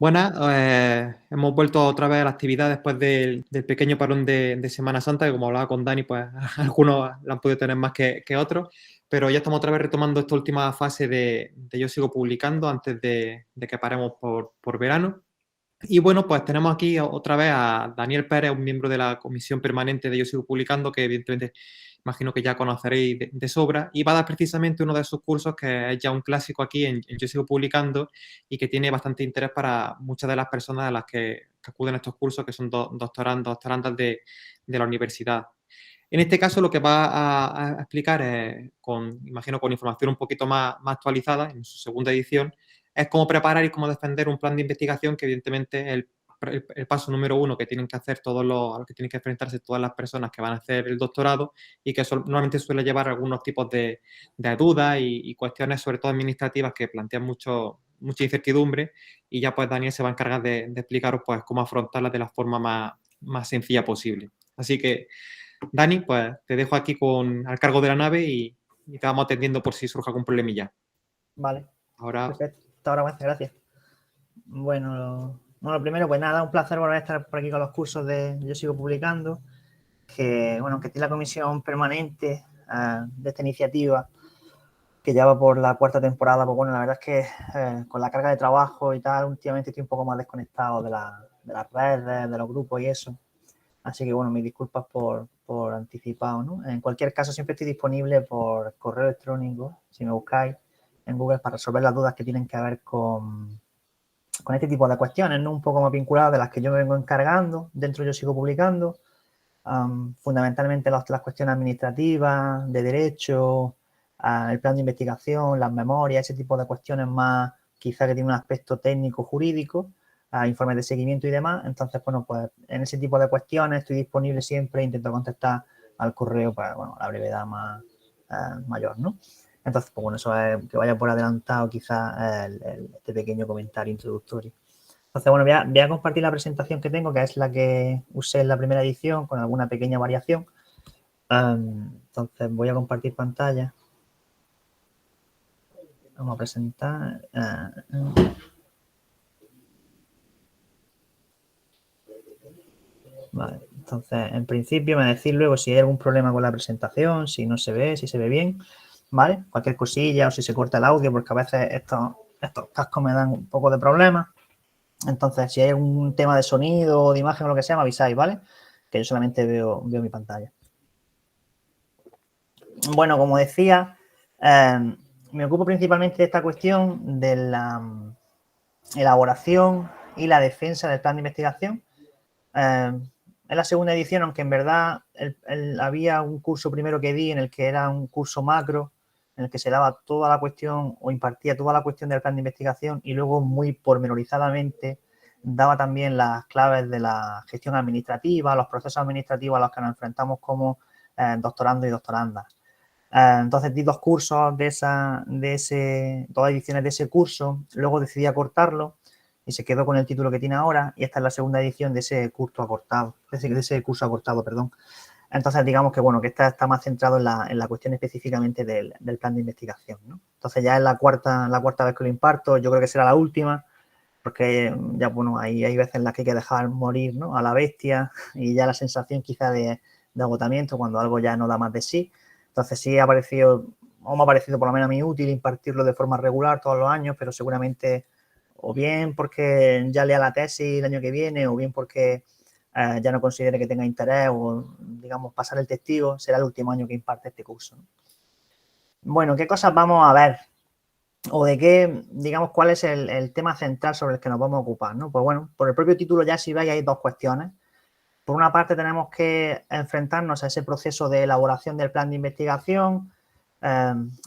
Buenas, hemos vuelto otra vez a la actividad después del pequeño parón de Semana Santa, que como hablaba con Dani, pues algunos la han podido tener más que otros, pero ya estamos otra vez retomando esta última fase de Yo Sigo Publicando antes de que paremos por verano. Y bueno, pues tenemos aquí otra vez a Daniel Pérez, un miembro de la comisión permanente de Yo Sigo Publicando, que evidentemente imagino que ya conoceréis de sobra, y va a dar precisamente uno de esos cursos que es ya un clásico aquí en Yo Sigo Publicando y que tiene bastante interés para muchas de las personas a las que acuden a estos cursos, que son doctorandas de la universidad. En este caso, lo que va a explicar es, imagino, con información un poquito más actualizada, en su segunda edición, es cómo preparar y cómo defender un plan de investigación que, evidentemente, es el paso número uno que tienen que hacer a lo que tienen que enfrentarse todas las personas que van a hacer el doctorado y que normalmente suele llevar algunos tipos de dudas y cuestiones, sobre todo administrativas, que plantean mucha incertidumbre, y ya pues Daniel se va a encargar de explicaros pues cómo afrontarlas de la forma más sencilla posible. Así que Dani, pues te dejo aquí al cargo de la nave y te vamos atendiendo por si surge algún problemilla. Vale. Ahora. Perfecto. Hasta ahora, muchas gracias. Bueno, lo primero, pues nada, un placer volver a estar por aquí con los cursos de Yo Sigo Publicando, que tiene la comisión permanente de esta iniciativa, que ya va por la cuarta temporada. Pues bueno, la verdad es que con la carga de trabajo y tal, últimamente estoy un poco más desconectado de las redes, de los grupos y eso. Así que bueno, mis disculpas por anticipado, ¿no? En cualquier caso, siempre estoy disponible por correo electrónico, si me buscáis en Google, para resolver las dudas que tienen que ver con este tipo de cuestiones, ¿no? Un poco más vinculadas de las que yo me vengo encargando, dentro Yo Sigo Publicando, fundamentalmente las cuestiones administrativas, de derecho, el plan de investigación, las memorias, ese tipo de cuestiones más quizá que tiene un aspecto técnico jurídico, informes de seguimiento y demás. Entonces, bueno, pues en ese tipo de cuestiones estoy disponible siempre, intento contestar al correo para, bueno, la brevedad mayor, ¿no? Entonces, pues bueno, eso es que vaya por adelantado quizá este pequeño comentario introductorio. Entonces, bueno, voy a compartir la presentación que tengo, que es la que usé en la primera edición, con alguna pequeña variación. Entonces, voy a compartir pantalla. Vamos a presentar. Vale, entonces, en principio me decís luego si hay algún problema con la presentación, si no se ve, si se ve bien, ¿vale? Cualquier cosilla o si se corta el audio, porque a veces estos cascos me dan un poco de problemas. Entonces, si hay algún tema de sonido o de imagen o lo que sea, me avisáis, ¿vale? Que yo solamente veo mi pantalla. Bueno, como decía, me ocupo principalmente de esta cuestión de la elaboración y la defensa del plan de investigación. En la segunda edición, aunque en verdad había un curso primero que di en el que era un curso macro, en el que se daba toda la cuestión o impartía toda la cuestión del plan de investigación, y luego muy pormenorizadamente daba también las claves de la gestión administrativa, los procesos administrativos a los que nos enfrentamos como doctorandos y doctorandas. Entonces di dos cursos dos ediciones de ese curso, luego decidí acortarlo y se quedó con el título que tiene ahora, y esta es la segunda edición de ese curso acortado, perdón. Entonces, digamos que bueno, que esta está más centrado en la cuestión específicamente del plan de investigación, ¿no? Entonces ya es la cuarta vez que lo imparto, yo creo que será la última, porque ya, bueno, hay veces en las que hay que dejar morir, ¿no?, a la bestia, y ya la sensación quizá de agotamiento cuando algo ya no da más de sí. Entonces sí me ha parecido por lo menos a mí útil impartirlo de forma regular todos los años, pero seguramente o bien porque ya lea la tesis el año que viene, o bien porque ya no considere que tenga interés, o digamos pasar el testigo, será el último año que imparte este curso, ¿no? Bueno, ¿qué cosas vamos a ver? O de qué, digamos, cuál es el tema central sobre el que nos vamos a ocupar, ¿no? Pues bueno, por el propio título ya, si veis, hay dos cuestiones. Por una parte, tenemos que enfrentarnos a ese proceso de elaboración del plan de investigación,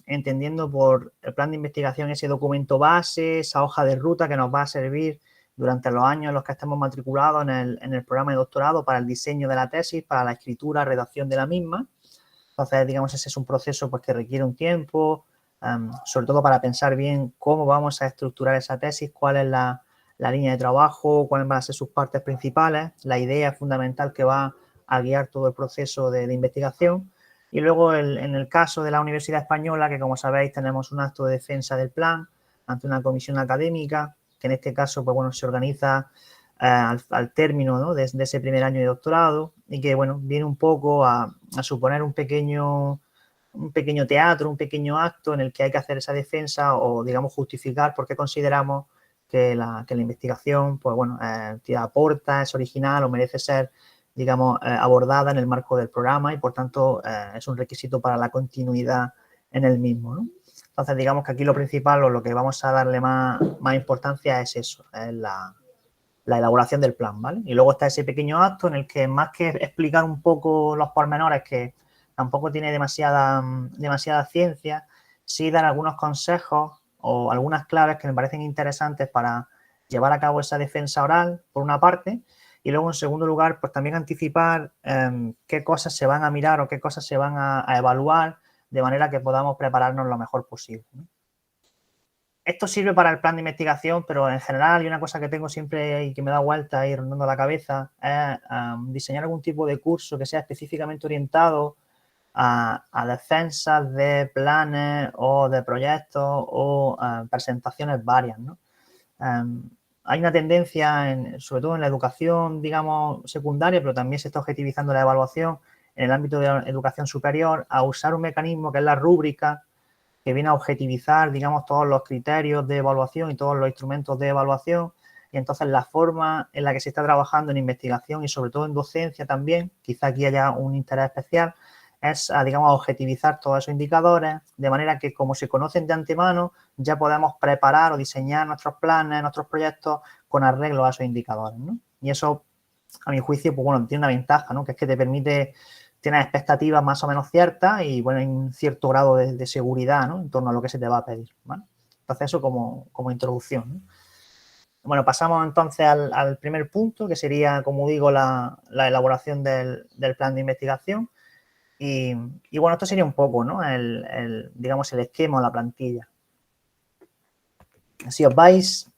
entendiendo por el plan de investigación ese documento base, esa hoja de ruta que nos va a servir durante los años en los que estemos matriculados en el programa de doctorado para el diseño de la tesis, para la escritura, redacción de la misma. Entonces, digamos, ese es un proceso pues que requiere un tiempo, sobre todo para pensar bien cómo vamos a estructurar esa tesis, cuál es la línea de trabajo, cuáles van a ser sus partes principales, la idea fundamental que va a guiar todo el proceso de investigación. Y luego, en el caso de la Universidad Española, que como sabéis tenemos un acto de defensa del plan ante una comisión académica, que en este caso, pues bueno, se organiza al término, ¿no?, de ese primer año de doctorado y que, bueno, viene un poco a suponer un pequeño teatro, un pequeño acto en el que hay que hacer esa defensa o, digamos, justificar por qué consideramos que la investigación, pues bueno, te aporta, es original o merece ser, digamos, abordada en el marco del programa y, por tanto, es un requisito para la continuidad en el mismo, ¿no? Entonces, digamos que aquí lo principal o lo que vamos a darle más importancia es eso, es la elaboración del plan, ¿vale? Y luego está ese pequeño acto en el que, más que explicar un poco los pormenores, que tampoco tiene demasiada ciencia, sí dar algunos consejos o algunas claves que me parecen interesantes para llevar a cabo esa defensa oral, por una parte, y luego, en segundo lugar, pues también anticipar qué cosas se van a mirar o qué cosas se van a evaluar, de manera que podamos prepararnos lo mejor posible, ¿no? Esto sirve para el plan de investigación, pero en general hay una cosa que tengo siempre y que me da vuelta y rondando la cabeza, es diseñar algún tipo de curso que sea específicamente orientado a defensas de planes o de proyectos o presentaciones varias, ¿no? Hay una tendencia, sobre todo en la educación, digamos, secundaria, pero también se está objetivizando la evaluación en el ámbito de la educación superior, a usar un mecanismo que es la rúbrica, que viene a objetivizar, digamos, todos los criterios de evaluación y todos los instrumentos de evaluación. Y entonces la forma en la que se está trabajando en investigación y sobre todo en docencia también, quizá aquí haya un interés especial, es a, digamos, objetivizar todos esos indicadores, de manera que, como se conocen de antemano, ya podemos preparar o diseñar nuestros planes, nuestros proyectos con arreglo a esos indicadores, ¿no? Y eso, a mi juicio, pues bueno, tiene una ventaja, ¿no?, que es que te permite tener expectativas más o menos ciertas y, bueno, hay un cierto grado de seguridad, ¿no?, en torno a lo que se te va a pedir, ¿vale? Entonces, eso como introducción, ¿no? Bueno, pasamos entonces al primer punto, que sería, como digo, la elaboración del plan de investigación. Y bueno, esto sería un poco, ¿no?, digamos, el esquema o la plantilla. Si os vais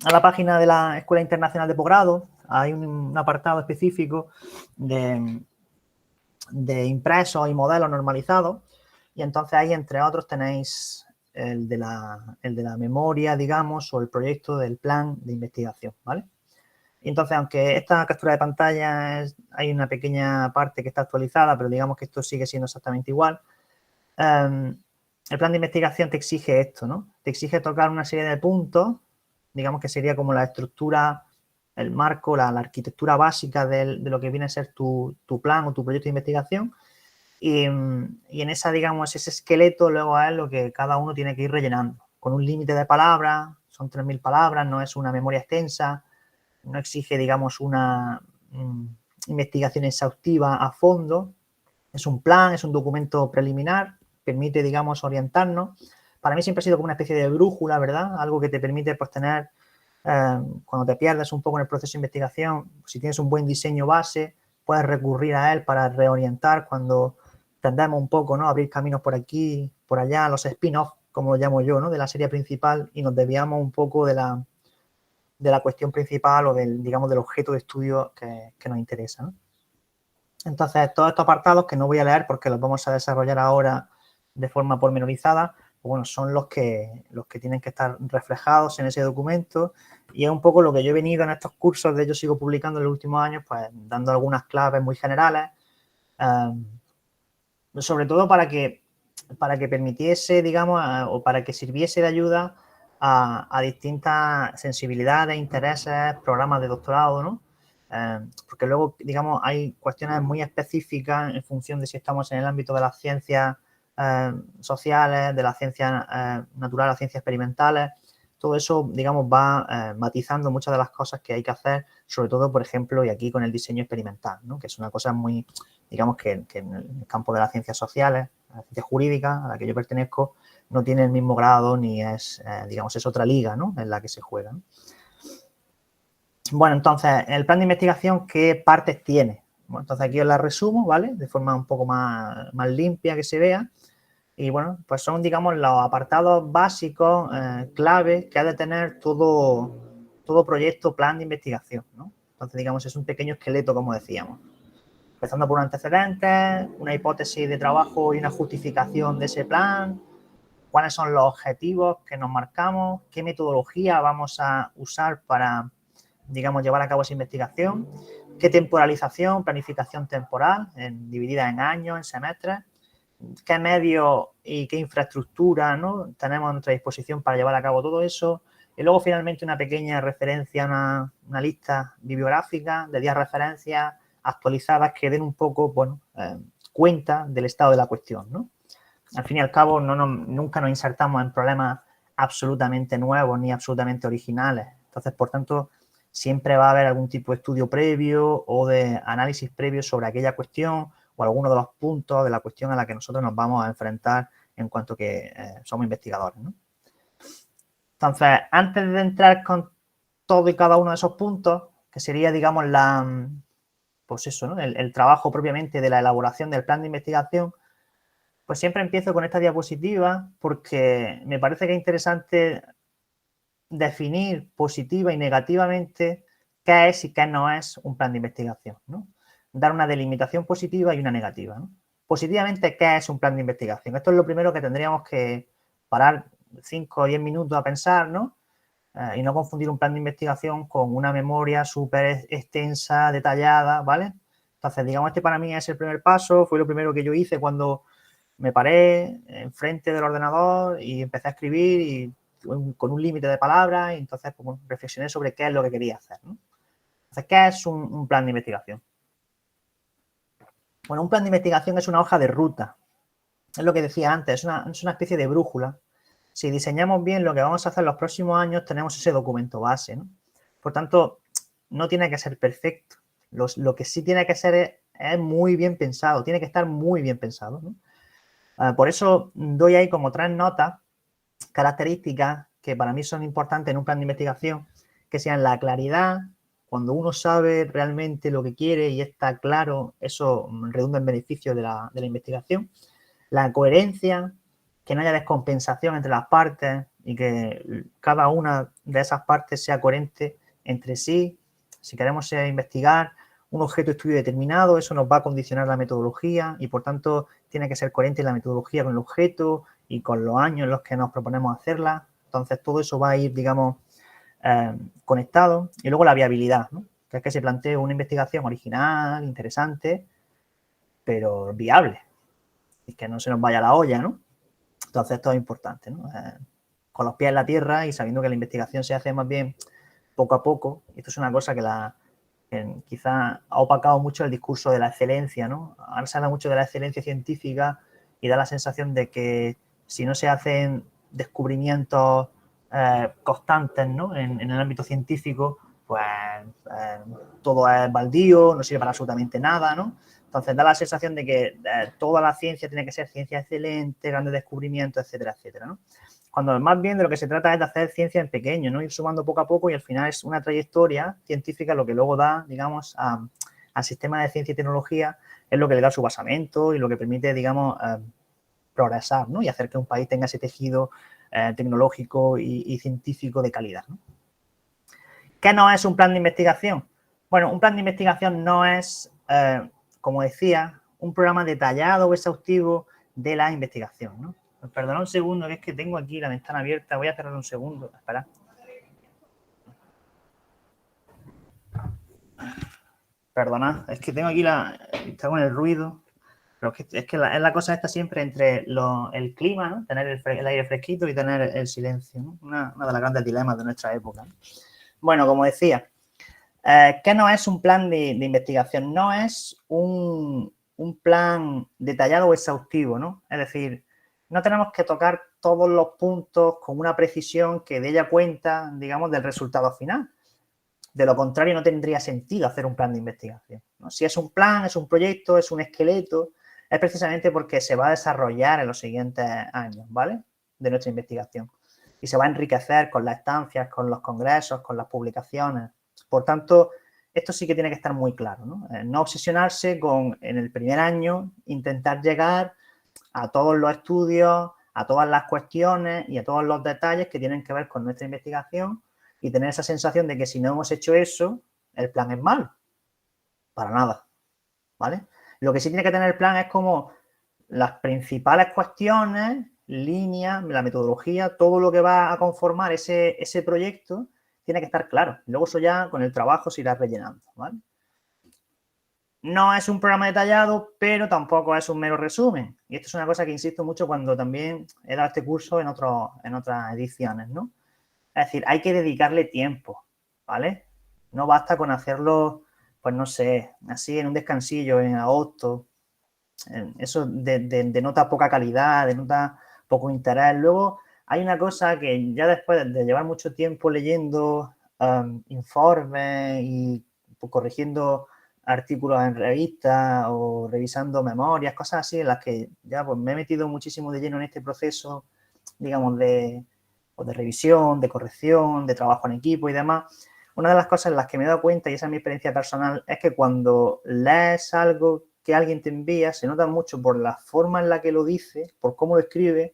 a la página de la Escuela Internacional de Posgrado, hay un apartado específico de impresos y modelos normalizados, y entonces ahí, entre otros, tenéis el de la memoria, digamos, o el proyecto del plan de investigación, ¿vale? Y entonces, aunque esta captura de pantalla hay una pequeña parte que está actualizada, pero digamos que esto sigue siendo exactamente igual, el plan de investigación te exige esto, ¿no? Te exige tocar una serie de puntos, digamos que sería como la estructura, el marco, la arquitectura básica de lo que viene a ser tu plan o tu proyecto de investigación. Y en esa, digamos, ese esqueleto luego es lo que cada uno tiene que ir rellenando, con un límite de palabras, son 3.000 palabras, no es una memoria extensa, no exige, digamos, una investigación exhaustiva a fondo, es un plan, es un documento preliminar, permite, digamos, orientarnos. Para mí siempre ha sido como una especie de brújula, ¿verdad? Algo que te permite, pues, tener, cuando te pierdes un poco en el proceso de investigación, si tienes un buen diseño base, puedes recurrir a él para reorientar cuando tendemos un poco, ¿no?, abrir caminos por aquí, por allá, los spin-off, como lo llamo yo, ¿no?, de la serie principal, y nos desviamos un poco de la cuestión principal o digamos, del objeto de estudio que nos interesa, ¿no? Entonces, todos estos apartados, que no voy a leer porque los vamos a desarrollar ahora de forma pormenorizada, pues bueno, son los que tienen que estar reflejados en ese documento, y es un poco lo que yo he venido en estos cursos de Yo Sigo Publicando en los últimos años, pues dando algunas claves muy generales, sobre todo para que permitiese, digamos, o para que sirviese de ayuda a distintas sensibilidades, intereses, programas de doctorado, ¿no? Porque luego, digamos, hay cuestiones muy específicas en función de si estamos en el ámbito de las ciencias sociales, de las ciencias naturales, las ciencias experimentales. Todo eso, digamos, va matizando muchas de las cosas que hay que hacer, sobre todo, por ejemplo, y aquí con el diseño experimental, ¿no?, que es una cosa muy, digamos, que en el campo de las ciencias sociales, la ciencia jurídica, a la que yo pertenezco, no tiene el mismo grado ni es, digamos, es otra liga, ¿no?, en la que se juega, ¿no? Bueno, entonces, el plan de investigación, ¿qué partes tiene? Bueno, entonces aquí os la resumo, ¿vale?, de forma un poco más limpia, que se vea. Y bueno, pues son, digamos, los apartados básicos, claves, que ha de tener todo proyecto, plan de investigación, ¿no? Entonces, digamos, es un pequeño esqueleto, como decíamos. Empezando por un antecedente, una hipótesis de trabajo y una justificación de ese plan, cuáles son los objetivos que nos marcamos, qué metodología vamos a usar para, digamos, llevar a cabo esa investigación, qué temporalización, planificación temporal, dividida en años, en semestres, qué medios y qué infraestructura, ¿no?, tenemos a nuestra disposición para llevar a cabo todo eso. Y luego, finalmente, una pequeña referencia, una lista bibliográfica de 10 referencias actualizadas que den un poco, bueno, cuenta del estado de la cuestión, ¿no? Al fin y al cabo, nunca nos insertamos en problemas absolutamente nuevos ni absolutamente originales. Entonces, por tanto, siempre va a haber algún tipo de estudio previo o de análisis previo sobre aquella cuestión o alguno de los puntos de la cuestión a la que nosotros nos vamos a enfrentar en cuanto que somos investigadores, ¿no? Entonces, antes de entrar con todo y cada uno de esos puntos, que sería, digamos, pues eso, ¿no?, el trabajo propiamente de la elaboración del plan de investigación, pues siempre empiezo con esta diapositiva porque me parece que es interesante definir positiva y negativamente qué es y qué no es un plan de investigación, ¿no? Dar una delimitación positiva y una negativa, ¿no? Positivamente, ¿qué es un plan de investigación? Esto es lo primero que tendríamos que parar 5 o 10 minutos a pensar, ¿no? Y no confundir un plan de investigación con una memoria súper extensa, detallada, ¿vale? Entonces, digamos, este para mí es el primer paso, fue lo primero que yo hice cuando me paré enfrente del ordenador y empecé a escribir y con un límite de palabras, y entonces pues, bueno, reflexioné sobre qué es lo que quería hacer, ¿no? Entonces, ¿qué es un plan de investigación? Bueno, un plan de investigación es una hoja de ruta. Es lo que decía antes, es una especie de brújula. Si diseñamos bien lo que vamos a hacer en los próximos años, tenemos ese documento base, ¿no? Por tanto, no tiene que ser perfecto. Lo que sí tiene que ser es muy bien pensado, tiene que estar muy bien pensado, ¿no? Por eso doy ahí como 3 notas características que para mí son importantes en un plan de investigación, que sean la claridad. Cuando uno sabe realmente lo que quiere y está claro, eso redunda en beneficio de la investigación. La coherencia, que no haya descompensación entre las partes y que cada una de esas partes sea coherente entre sí. Si queremos investigar un objeto de estudio determinado, eso nos va a condicionar la metodología y, por tanto, tiene que ser coherente la metodología con el objeto y con los años en los que nos proponemos hacerla. Entonces, todo eso va a ir, digamos, conectado. Y luego la viabilidad, ¿no?, que es que se plantee una investigación original, interesante, pero viable. Y que no se nos vaya la olla, ¿no? Entonces, esto es importante, ¿no? Con los pies en la tierra y sabiendo que la investigación se hace más bien poco a poco. Esto es una cosa que quizá ha opacado mucho el discurso de la excelencia, ¿no? Ahora se habla mucho de la excelencia científica y da la sensación de que si no se hacen descubrimientos constantes, ¿no?, en el ámbito científico, pues todo es baldío, no sirve para absolutamente nada, ¿no? Entonces da la sensación de que toda la ciencia tiene que ser ciencia excelente, grandes descubrimientos, etcétera, etcétera, ¿no? Cuando más bien de lo que se trata es de hacer ciencia en pequeño, ¿no?, ir sumando poco a poco, y al final es una trayectoria científica lo que luego da, digamos, al sistema de ciencia y tecnología, es lo que le da su basamento y lo que permite, digamos, progresar, ¿no?, y hacer que un país tenga ese tejido tecnológico y científico de calidad, ¿no? ¿Qué no es un plan de investigación? Bueno, un plan de investigación no es, como decía, un programa detallado o exhaustivo de la investigación, ¿no? Perdona un segundo, que es que tengo aquí la ventana abierta. Voy a cerrar un segundo. Espera. Perdona, es que tengo aquí está con el ruido. Pero es que la cosa está siempre entre el clima, ¿no?, tener el aire fresquito, y tener el silencio, ¿no? Una de las grandes dilemas de nuestra época, ¿no? Bueno, como decía, ¿qué no es un plan de investigación? No es un plan detallado o exhaustivo, ¿no? Es decir, no tenemos que tocar todos los puntos con una precisión que dé ella cuenta, digamos, del resultado final. De lo contrario, no tendría sentido hacer un plan de investigación, ¿no? Si es un plan, es un proyecto, es un esqueleto, es precisamente porque se va a desarrollar en los siguientes años, ¿vale?, de nuestra investigación. Y se va a enriquecer con las estancias, con los congresos, con las publicaciones. Por tanto, esto sí que tiene que estar muy claro, ¿no? No obsesionarse con, en el primer año, intentar llegar a todos los estudios, a todas las cuestiones y a todos los detalles que tienen que ver con nuestra investigación, y tener esa sensación de que si no hemos hecho eso, el plan es malo. Para nada, ¿vale? Lo que sí tiene que tener el plan es como las principales cuestiones, línea, la metodología, todo lo que va a conformar ese proyecto tiene que estar claro. Luego eso ya con el trabajo se irá rellenando, ¿vale? No es un programa detallado, pero tampoco es un mero resumen. Y esto es una cosa que insisto mucho cuando también he dado este curso en otras ediciones, ¿no? Es decir, hay que dedicarle tiempo, ¿vale? No basta con hacerlo, pues no sé, así en un descansillo, en agosto. Eso denota poca calidad, denota poco interés. Luego hay una cosa que ya después de llevar mucho tiempo leyendo informes y corrigiendo artículos en revistas o revisando memorias, cosas así en las que ya pues me he metido muchísimo de lleno en este proceso, digamos, de revisión, de corrección, de trabajo en equipo y demás. Una de las cosas en las que me he dado cuenta, y esa es mi experiencia personal, es que cuando lees algo que alguien te envía, se nota mucho por la forma en la que lo dice, por cómo lo escribe,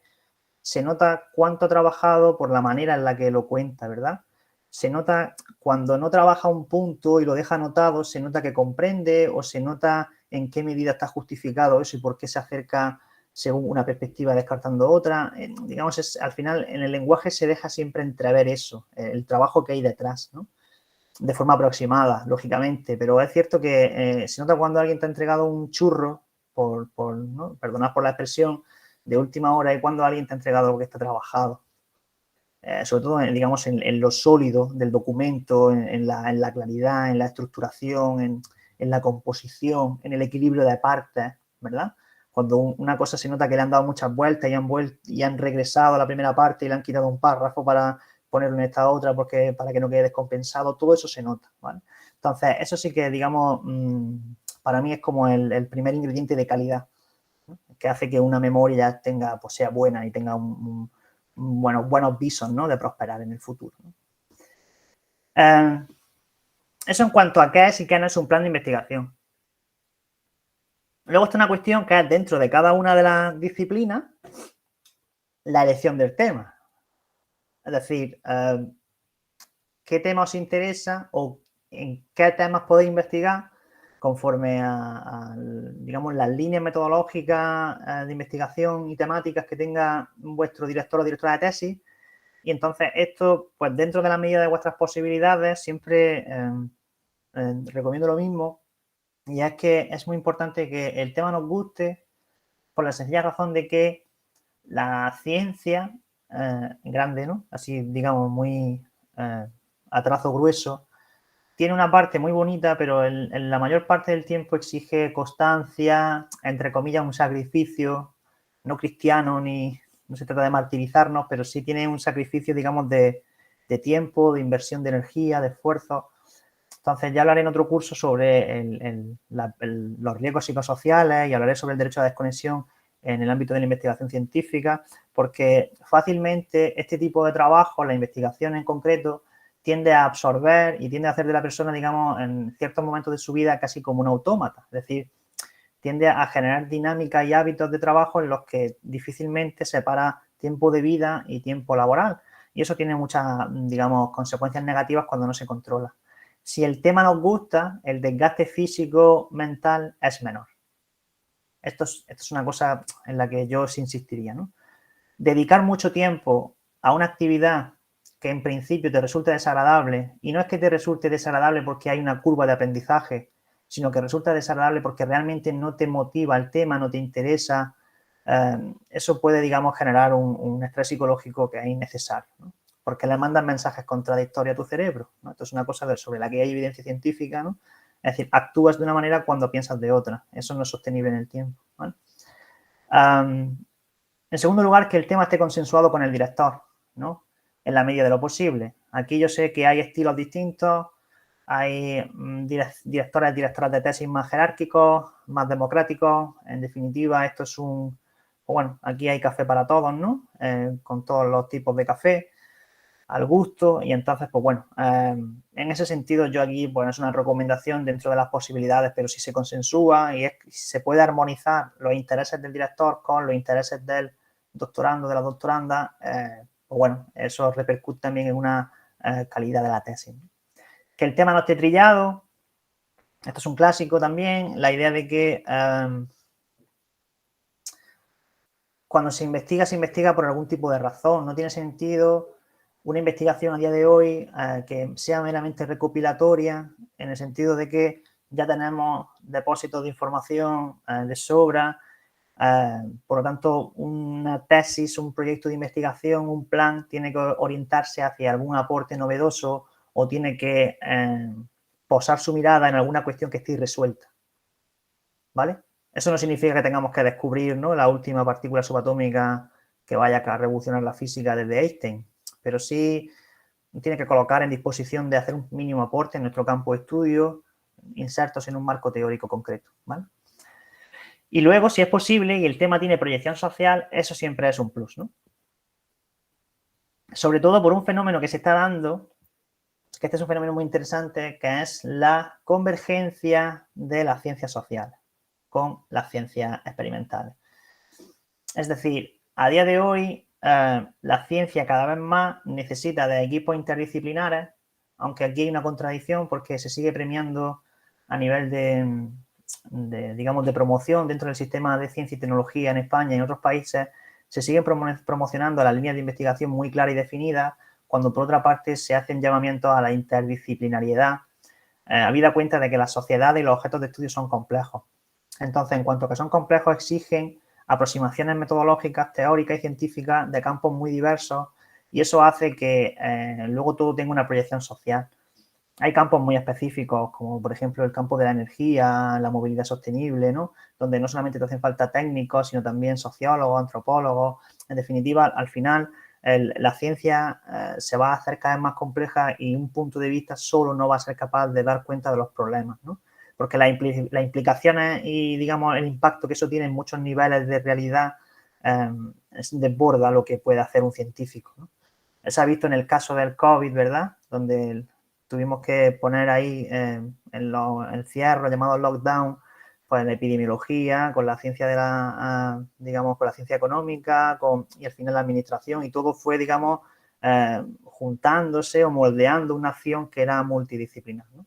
se nota cuánto ha trabajado por la manera en la que lo cuenta, ¿verdad? Se nota cuando no trabaja un punto y lo deja anotado, se nota que comprende o se nota en qué medida está justificado eso y por qué se acerca según una perspectiva descartando otra. Digamos, al final en el lenguaje se deja siempre entrever eso, el trabajo que hay detrás, ¿no? De forma aproximada, lógicamente, pero es cierto que se nota cuando alguien te ha entregado un churro, ¿no? Perdonad por la expresión, de última hora y cuando alguien te ha entregado algo que está trabajado. Sobre todo, digamos, en lo sólido del documento, en la claridad, en la estructuración, en la composición, en el equilibrio de partes, ¿verdad? Cuando una cosa se nota que le han dado muchas vueltas y han regresado a la primera parte y le han quitado un párrafo para ponerlo en esta otra para que no quede descompensado, todo eso se nota, ¿vale? Entonces, eso sí que, digamos, para mí es como el primer ingrediente de calidad, ¿no? Que hace que una memoria tenga, pues sea buena y tenga buenos visos, ¿no? De prosperar en el futuro, ¿no? Eso en cuanto a qué es y qué no es un plan de investigación. Luego está una cuestión que es dentro de cada una de las disciplinas la elección del tema. Es decir, qué tema os interesa o en qué temas podéis investigar conforme a digamos, las líneas metodológicas de investigación y temáticas que tenga vuestro director o directora de tesis. Y entonces esto, pues dentro de la medida de vuestras posibilidades, siempre recomiendo lo mismo, y es que es muy importante que el tema nos guste por la sencilla razón de que la ciencia grande, ¿no? Así, digamos, muy a trazo grueso, tiene una parte muy bonita, pero en la mayor parte del tiempo exige constancia, entre comillas, un sacrificio, no cristiano, ni no se trata de martirizarnos, pero sí tiene un sacrificio, digamos, de tiempo, de inversión de energía, de esfuerzo. Entonces ya hablaré en otro curso sobre los riesgos psicosociales y hablaré sobre el derecho a la desconexión en el ámbito de la investigación científica, porque fácilmente este tipo de trabajo, la investigación en concreto, tiende a absorber y tiende a hacer de la persona, digamos, en ciertos momentos de su vida casi como un autómata. Es decir, tiende a generar dinámicas y hábitos de trabajo en los que difícilmente separa tiempo de vida y tiempo laboral. Y eso tiene muchas, digamos, consecuencias negativas cuando no se controla. Si el tema nos gusta, el desgaste físico, mental es menor. Esto es una cosa en la que yo os insistiría, ¿no? Dedicar mucho tiempo a una actividad que en principio te resulta desagradable, y no es que te resulte desagradable porque hay una curva de aprendizaje, sino que resulta desagradable porque realmente no te motiva el tema, no te interesa, eso puede, digamos, generar un estrés psicológico que es innecesario, ¿no? Porque le mandan mensajes contradictorios a tu cerebro, ¿no? Esto es una cosa sobre la que hay evidencia científica, ¿no? Es decir, actúas de una manera cuando piensas de otra. Eso no es sostenible en el tiempo, ¿vale? En segundo lugar, que el tema esté consensuado con el director, ¿no? En la medida de lo posible. Aquí yo sé que hay estilos distintos, hay directoras y directoras de tesis más jerárquicos, más democráticos. En definitiva, esto es bueno, aquí hay café para todos, ¿no? Con todos los tipos de café al gusto, y entonces, pues bueno, en ese sentido yo aquí, bueno, es una recomendación dentro de las posibilidades, pero si se consensúa y se puede armonizar los intereses del director con los intereses del doctorando, de la doctoranda, pues bueno, eso repercute también en una calidad de la tesis. Que el tema no esté trillado, esto es un clásico también, la idea de que cuando se investiga por algún tipo de razón. No tiene sentido una investigación a día de hoy que sea meramente recopilatoria, en el sentido de que ya tenemos depósitos de información de sobra. Por lo tanto, una tesis, un proyecto de investigación, un plan, tiene que orientarse hacia algún aporte novedoso o tiene que posar su mirada en alguna cuestión que esté irresuelta, ¿vale? Eso no significa que tengamos que descubrir, ¿no?, la última partícula subatómica que vaya a revolucionar la física desde Einstein, pero sí tiene que colocar en disposición de hacer un mínimo aporte en nuestro campo de estudio, insertos en un marco teórico concreto, ¿vale? Y luego, si es posible y el tema tiene proyección social, eso siempre es un plus, ¿no? Sobre todo por un fenómeno que se está dando, que este es un fenómeno muy interesante, que es la convergencia de las ciencias sociales con las ciencias experimentales. Es decir, a día de hoy, la ciencia cada vez más necesita de equipos interdisciplinares, aunque aquí hay una contradicción porque se sigue premiando a nivel digamos, de promoción dentro del sistema de ciencia y tecnología en España y en otros países, se siguen promocionando las líneas de investigación muy claras y definidas, cuando por otra parte se hacen llamamientos a la interdisciplinariedad, habida cuenta de que la sociedad y los objetos de estudio son complejos. Entonces, en cuanto a que son complejos, exigen aproximaciones metodológicas, teóricas y científicas de campos muy diversos, y eso hace que luego todo tenga una proyección social. Hay campos muy específicos, como por ejemplo el campo de la energía, la movilidad sostenible, ¿no?, donde no solamente te hacen falta técnicos, sino también sociólogos, antropólogos. En definitiva, al final, la ciencia se va a hacer cada vez más compleja y un punto de vista solo no va a ser capaz de dar cuenta de los problemas, ¿no? Porque las implicaciones y, digamos, el impacto que eso tiene en muchos niveles de realidad desborda lo que puede hacer un científico, ¿no? Se ha visto en el caso del COVID, ¿verdad?, donde tuvimos que poner ahí en los encierros llamados lockdown, pues la epidemiología, con la ciencia de la, digamos, con la ciencia económica, y al final la administración, y todo fue, digamos, juntándose o moldeando una acción que era multidisciplinar, ¿no?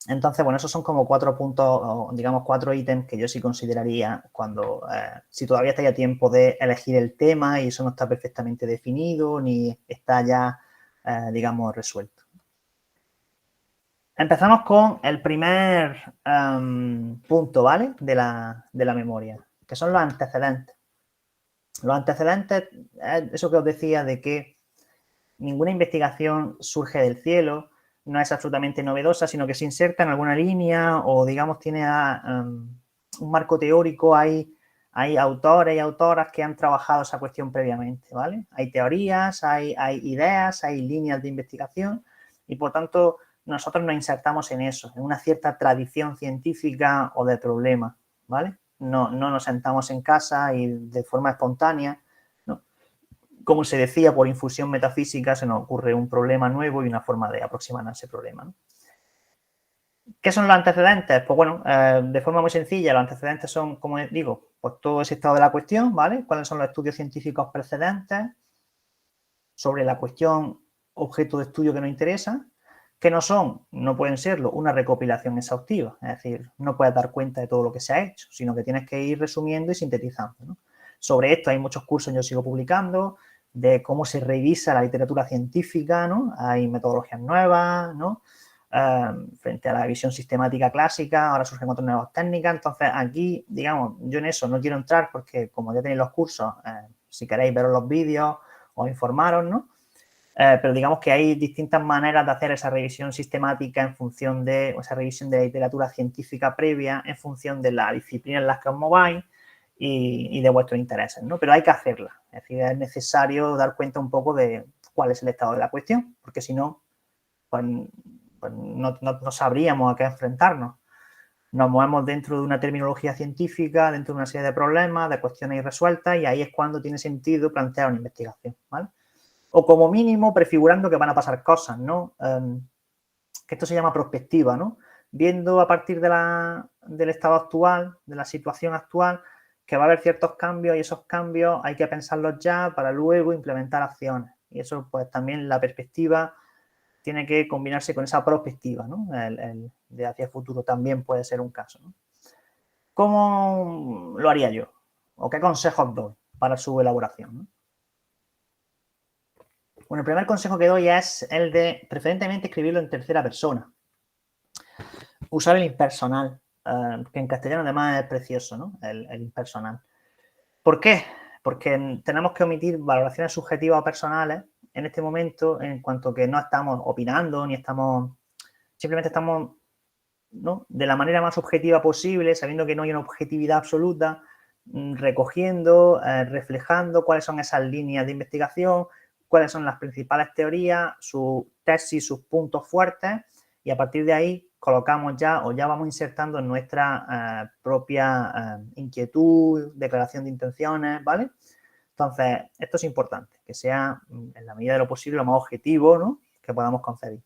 Entonces, bueno, esos son como 4 puntos, o digamos 4 ítems que yo sí consideraría cuando, si todavía estáis a tiempo de elegir el tema y eso no está perfectamente definido ni está ya, digamos, resuelto. Empezamos con el primer punto, ¿vale?, de la memoria, que son los antecedentes. Los antecedentes es eso que os decía de que ninguna investigación surge del cielo, no es absolutamente novedosa, sino que se inserta en alguna línea o, digamos, tiene un marco teórico. Hay autores y autoras que han trabajado esa cuestión previamente, ¿vale? Hay teorías, hay ideas, hay líneas de investigación y, por tanto, nosotros nos insertamos en eso, en una cierta tradición científica o de problema, ¿vale? No nos sentamos en casa y de forma espontánea, ¿no? Como se decía, por infusión metafísica se nos ocurre un problema nuevo y una forma de aproximarnos a ese problema, ¿no? ¿Qué son los antecedentes? Pues bueno, de forma muy sencilla, los antecedentes son, como digo, pues todo ese estado de la cuestión, ¿vale? ¿Cuáles son los estudios científicos precedentes sobre la cuestión objeto de estudio que nos interesa? Que no pueden serlo, una recopilación exhaustiva, es decir, no puedes dar cuenta de todo lo que se ha hecho, sino que tienes que ir resumiendo y sintetizando, ¿no? Sobre esto hay muchos cursos, yo sigo publicando, de cómo se revisa la literatura científica, ¿no? Hay metodologías nuevas, ¿no? Frente a la visión sistemática clásica, ahora surgen otras nuevas técnicas. Entonces, aquí, digamos, yo en eso no quiero entrar porque, como ya tenéis los cursos, si queréis veros los vídeos o informaros, ¿no? Pero digamos que hay distintas maneras de hacer esa revisión sistemática en función de, o esa revisión de la literatura científica previa en función de la disciplina en la que os mováis y de vuestros intereses, ¿no? Pero hay que hacerla, es decir, es necesario dar cuenta un poco de cuál es el estado de la cuestión, porque si no, pues no sabríamos a qué enfrentarnos. Nos movemos dentro de una terminología científica, dentro de una serie de problemas, de cuestiones irresueltas, y ahí es cuando tiene sentido plantear una investigación, ¿vale? O como mínimo prefigurando que van a pasar cosas, ¿no? Que esto se llama prospectiva, ¿no? Viendo a partir del estado actual, de la situación actual, que va a haber ciertos cambios y esos cambios hay que pensarlos ya para luego implementar acciones. Y eso, pues también la perspectiva tiene que combinarse con esa prospectiva, ¿no? El de hacia el futuro también puede ser un caso, ¿no? ¿Cómo lo haría yo? o qué consejos doy para su elaboración, ¿no? Bueno, el primer consejo que doy es el de preferentemente escribirlo en tercera persona. Usar el impersonal, que en castellano además es precioso, ¿no? El impersonal. ¿Por qué? Porque tenemos que omitir valoraciones subjetivas o personales en este momento, en cuanto que no estamos opinando ni estamos, simplemente estamos, ¿no?, de la manera más objetiva posible, sabiendo que no hay una objetividad absoluta, recogiendo, reflejando cuáles son esas líneas de investigación, cuáles son las principales teorías, sus tesis, sus puntos fuertes, y a partir de ahí colocamos ya o ya vamos insertando en nuestra propia inquietud, declaración de intenciones, ¿vale? Entonces, esto es importante, que sea en la medida de lo posible lo más objetivo, ¿no?, que podamos concebir.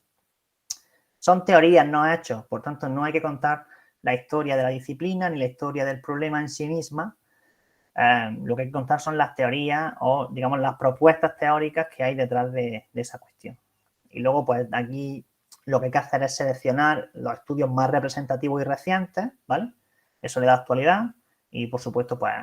Son teorías, no hechos, por tanto no hay que contar la historia de la disciplina ni la historia del problema en sí misma. Lo que hay que contar son las teorías o, digamos, las propuestas teóricas que hay detrás de esa cuestión. Y luego, pues aquí lo que hay que hacer es seleccionar los estudios más representativos y recientes, ¿vale? Eso le da actualidad y, por supuesto, pues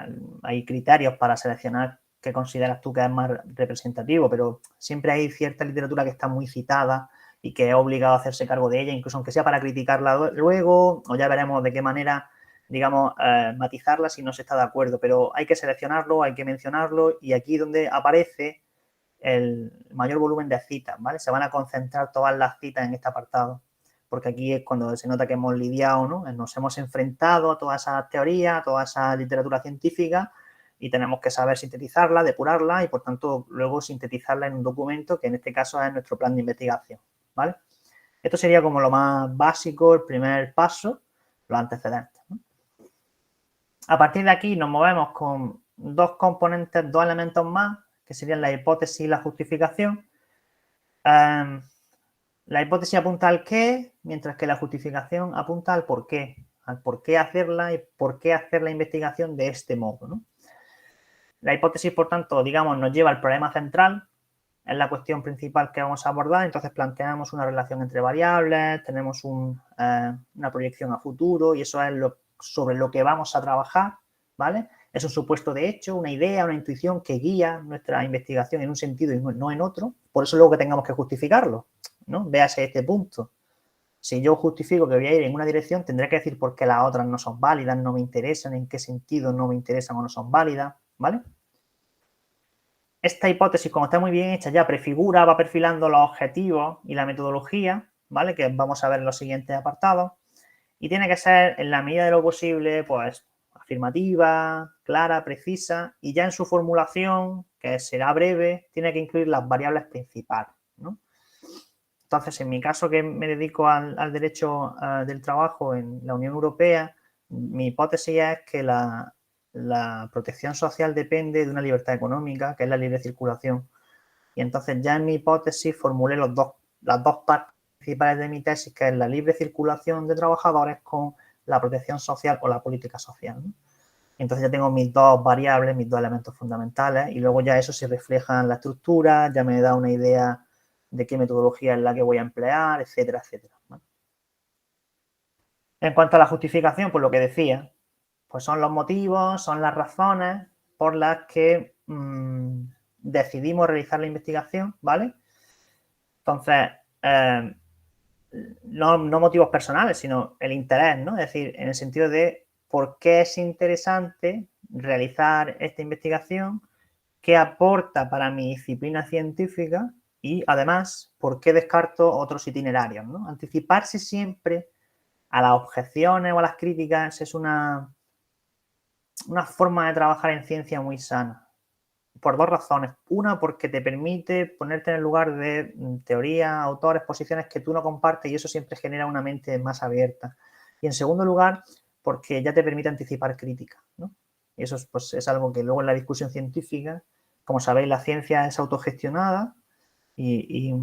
hay criterios para seleccionar qué consideras tú que es más representativo, pero siempre hay cierta literatura que está muy citada y que es obligado a hacerse cargo de ella, incluso aunque sea para criticarla luego, o ya veremos de qué manera, digamos, matizarla si no se está de acuerdo, pero hay que seleccionarlo, hay que mencionarlo, y aquí donde aparece el mayor volumen de citas, ¿vale? Se van a concentrar todas las citas en este apartado, porque aquí es cuando se nota que hemos lidiado, ¿no? Nos hemos enfrentado a todas esas teorías, a toda esa literatura científica, y tenemos que saber sintetizarla, depurarla y, por tanto, luego sintetizarla en un documento, que en este caso es nuestro plan de investigación, ¿vale? Esto sería como lo más básico, el primer paso, los antecedentes, ¿no? A partir de aquí nos movemos con dos componentes, dos elementos más, que serían la hipótesis y la justificación. La hipótesis apunta al qué, mientras que la justificación apunta al por qué hacerla y por qué hacer la investigación de este modo, ¿no? La hipótesis, por tanto, digamos, nos lleva al problema central, es la cuestión principal que vamos a abordar. Entonces planteamos una relación entre variables, tenemos una proyección a futuro, y eso es sobre lo que vamos a trabajar, ¿vale? Es un supuesto de hecho, una idea, una intuición que guía nuestra investigación en un sentido y no en otro. Por eso luego que tengamos que justificarlo, ¿no? Véase este punto. Si yo justifico que voy a ir en una dirección, tendré que decir por qué las otras no son válidas, no me interesan, en qué sentido no me interesan o no son válidas, ¿vale? Esta hipótesis, como está muy bien hecha, ya prefigura, va perfilando los objetivos y la metodología, ¿vale?, que vamos a ver en los siguientes apartados, y tiene que ser, en la medida de lo posible, pues afirmativa, clara, precisa, y ya en su formulación, que será breve, tiene que incluir las variables principales, ¿no? Entonces, en mi caso, que me dedico al derecho del trabajo en la Unión Europea, mi hipótesis es que la protección social depende de una libertad económica, que es la libre circulación. Y entonces ya en mi hipótesis formulé las dos partes principales de mi tesis, que es la libre circulación de trabajadores con la protección social o la política social, ¿no? Entonces ya tengo mis dos variables, mis dos elementos fundamentales, y luego ya eso se refleja en la estructura, ya me da una idea de qué metodología es la que voy a emplear, etcétera, etcétera, ¿no? En cuanto a la justificación, pues lo que decía, pues son los motivos, son las razones por las que decidimos realizar la investigación, ¿vale? Entonces, no motivos personales, sino el interés, ¿no? Es decir, en el sentido de por qué es interesante realizar esta investigación, qué aporta para mi disciplina científica y, además, por qué descarto otros itinerarios, ¿no? Anticiparse siempre a las objeciones o a las críticas es una forma de trabajar en ciencia muy sana, por dos razones. Una, porque te permite ponerte en el lugar de teorías, autores, posiciones que tú no compartes, y eso siempre genera una mente más abierta. Y en segundo lugar, porque ya te permite anticipar críticas, ¿no? Y eso pues, es algo que luego en la discusión científica, como sabéis, la ciencia es autogestionada y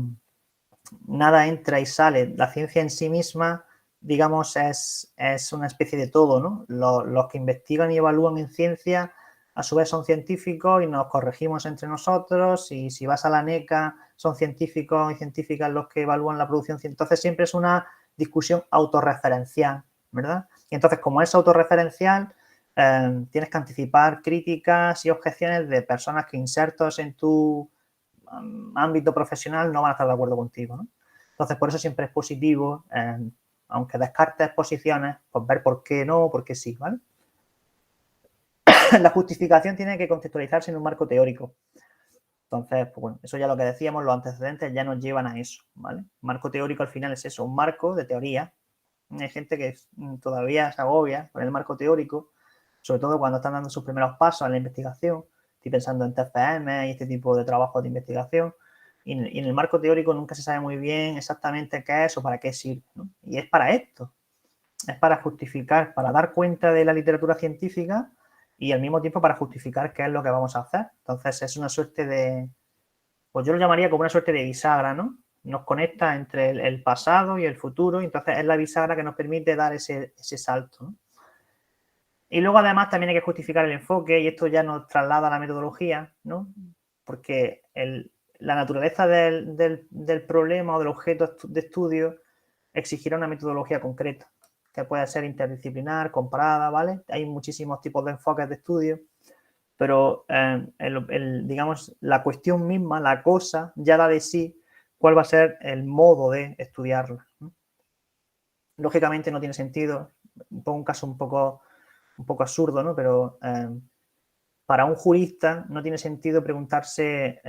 nada entra y sale. La ciencia en sí misma, digamos, es una especie de todo, ¿no? Los que investigan y evalúan en ciencia, a su vez son científicos y nos corregimos entre nosotros, y si vas a la NECA son científicos y científicas los que evalúan la producción científica. Entonces siempre es una discusión autorreferencial, ¿verdad? Y entonces, como es autorreferencial, tienes que anticipar críticas y objeciones de personas que insertos en tu ámbito profesional no van a estar de acuerdo contigo, ¿no? Entonces, por eso siempre es positivo, aunque descartes posiciones, pues ver por qué no, por qué sí, ¿vale? La justificación tiene que contextualizarse en un marco teórico. Entonces, pues bueno, eso ya lo que decíamos, los antecedentes ya nos llevan a eso, ¿vale? Marco teórico al final es eso, un marco de teoría. Hay gente que todavía se agobia con el marco teórico, sobre todo cuando están dando sus primeros pasos en la investigación. Estoy pensando en TFM y este tipo de trabajos de investigación. Y en el marco teórico nunca se sabe muy bien exactamente qué es o para qué sirve, ¿no? Y es para esto. Es para justificar, para dar cuenta de la literatura científica y al mismo tiempo para justificar qué es lo que vamos a hacer. Entonces es una suerte de, pues yo lo llamaría como una suerte de bisagra, ¿no? Nos conecta entre el pasado y el futuro y entonces es la bisagra que nos permite dar ese salto, ¿no? Y luego además también hay que justificar el enfoque y esto ya nos traslada a la metodología, ¿no? Porque la naturaleza del problema o del objeto de estudio exigirá una metodología concreta, que puede ser interdisciplinar, comparada, ¿vale? Hay muchísimos tipos de enfoques de estudio, pero digamos, la cuestión misma, la cosa, ya da de sí cuál va a ser el modo de estudiarla, ¿no? Lógicamente no tiene sentido, pongo un caso un poco absurdo, ¿no? Pero para un jurista no tiene sentido preguntarse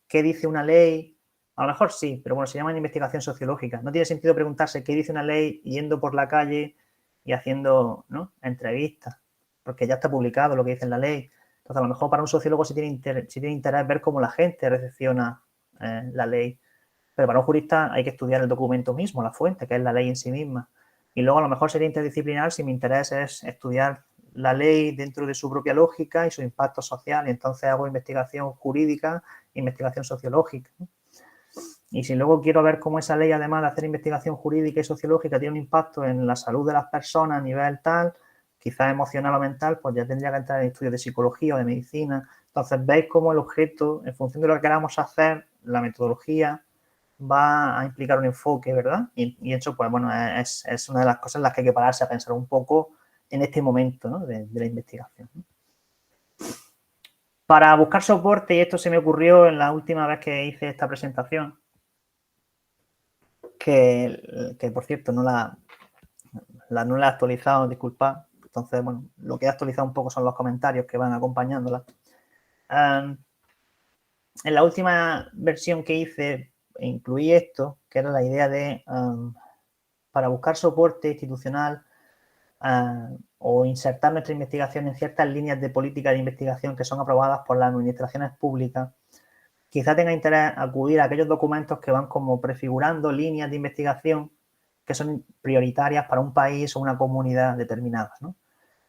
qué dice una ley. A lo mejor sí, pero bueno, se llama investigación sociológica. No tiene sentido preguntarse qué dice una ley yendo por la calle y haciendo, ¿no?, entrevistas, porque ya está publicado lo que dice en la ley. Entonces, a lo mejor para un sociólogo sí tiene interés ver cómo la gente recepciona la ley. Pero para un jurista hay que estudiar el documento mismo, la fuente, que es la ley en sí misma. Y luego a lo mejor sería interdisciplinar si mi interés es estudiar la ley dentro de su propia lógica y su impacto social. Y entonces hago investigación jurídica, investigación sociológica, ¿no? Y si luego quiero ver cómo esa ley, además de hacer investigación jurídica y sociológica, tiene un impacto en la salud de las personas a nivel tal, quizás emocional o mental, pues ya tendría que entrar en estudios de psicología o de medicina. Entonces veis cómo el objeto, en función de lo que queramos hacer, la metodología va a implicar un enfoque, ¿verdad? Y eso, pues bueno, es una de las cosas en las que hay que pararse a pensar un poco en este momento, ¿no?, de la investigación, ¿no? Para buscar soporte, y esto se me ocurrió en la última vez que hice esta presentación, que por cierto no la he actualizado, disculpad. Entonces, bueno, lo que he actualizado un poco son los comentarios que van acompañándola. En la última versión que hice incluí esto, que era la idea de para buscar soporte institucional o insertar nuestra investigación en ciertas líneas de política de investigación que son aprobadas por las administraciones públicas, quizá tenga interés acudir a aquellos documentos que van como prefigurando líneas de investigación que son prioritarias para un país o una comunidad determinada, ¿no?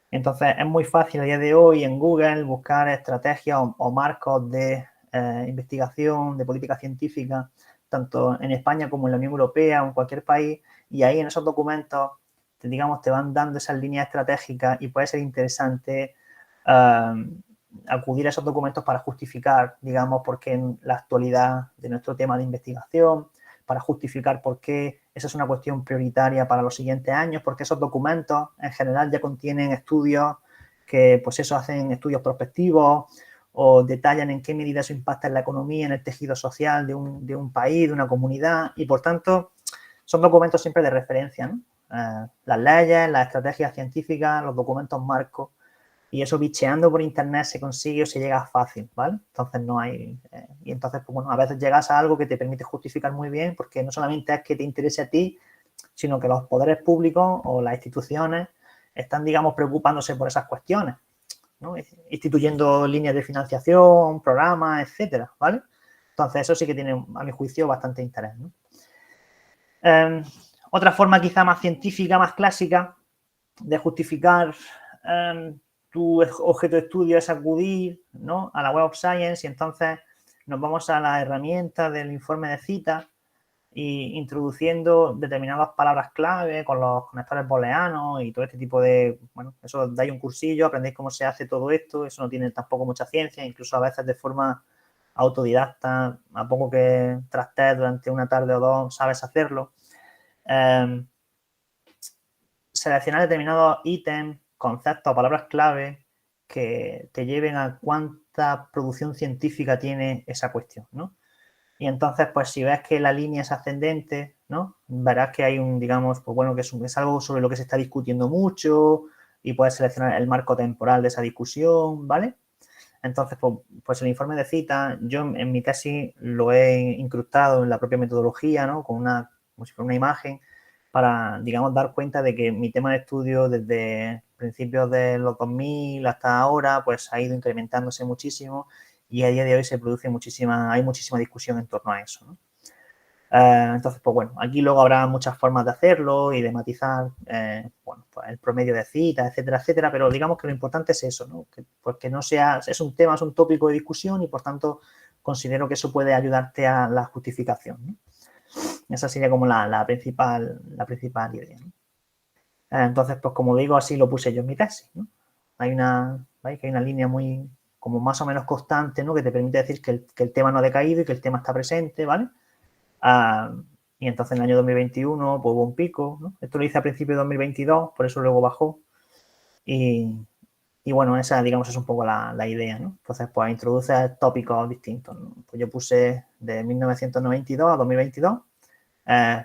Entonces, es muy fácil a día de hoy en Google buscar estrategias o marcos de investigación, de política científica, tanto en España como en la Unión Europea o en cualquier país, y ahí en esos documentos, digamos, te van dando esas líneas estratégicas y puede ser interesante acudir a esos documentos para justificar, digamos, por qué en la actualidad de nuestro tema de investigación, para justificar por qué esa es una cuestión prioritaria para los siguientes años, porque esos documentos en general ya contienen estudios que, pues eso, hacen estudios prospectivos o detallan en qué medida eso impacta en la economía, en el tejido social de un país, de una comunidad, y por tanto son documentos siempre de referencia, ¿no? Las leyes, las estrategias científicas, los documentos marcos, y eso bicheando por internet se consigue o se llega fácil, ¿vale? Entonces no hay... y entonces, pues bueno, a veces llegas a algo que te permite justificar muy bien porque no solamente es que te interese a ti, sino que los poderes públicos o las instituciones están, digamos, preocupándose por esas cuestiones, ¿no? Instituyendo líneas de financiación, programas, etcétera, ¿vale? Entonces eso sí que tiene, a mi juicio, bastante interés, ¿no? Otra forma quizá más científica, más clásica de justificar tu objeto de estudio es acudir, ¿no?, a la Web of Science, y entonces nos vamos a la herramienta del informe de cita y introduciendo determinadas palabras clave con los conectores booleanos y todo este tipo de, bueno, eso dais un cursillo, aprendéis cómo se hace todo esto, eso no tiene tampoco mucha ciencia, incluso a veces de forma autodidacta, a poco que trastees durante una tarde o dos, sabes hacerlo. Seleccionar determinados ítems conceptos o palabras clave que te lleven a cuánta producción científica tiene esa cuestión, ¿no? Y entonces, pues si ves que la línea es ascendente, ¿no? Verás que hay un, digamos, pues bueno, que es algo sobre lo que se está discutiendo mucho y puedes seleccionar el marco temporal de esa discusión, ¿vale? Entonces, pues el informe de cita, yo en mi tesis lo he incrustado en la propia metodología, ¿no? Como si fuera una imagen para, digamos, dar cuenta de que mi tema de estudio desde principios de los 2000 hasta ahora, pues ha ido incrementándose muchísimo y a día de hoy hay muchísima discusión en torno a eso, ¿no? Entonces, pues bueno, aquí luego habrá muchas formas de hacerlo y de matizar, bueno, pues el promedio de citas, etcétera, etcétera, pero digamos que lo importante es eso, ¿no? Que no sea, es un tema, es un tópico de discusión y por tanto considero que eso puede ayudarte a la justificación, ¿no? Esa sería como la principal idea, ¿no? Entonces, pues como digo, así lo puse yo en mi tesis, ¿no? ¿veis que hay una línea muy, como más o menos constante, ¿no? Que te permite decir que el tema no ha decaído y que el tema está presente, ¿vale? Y entonces en el año 2021 pues, hubo un pico, ¿no? Esto lo hice a principios de 2022, por eso luego bajó. Y bueno, esa, digamos, es un poco la idea, ¿no? Entonces, pues introduce tópicos distintos, ¿no? Pues yo puse de 1992 a 2022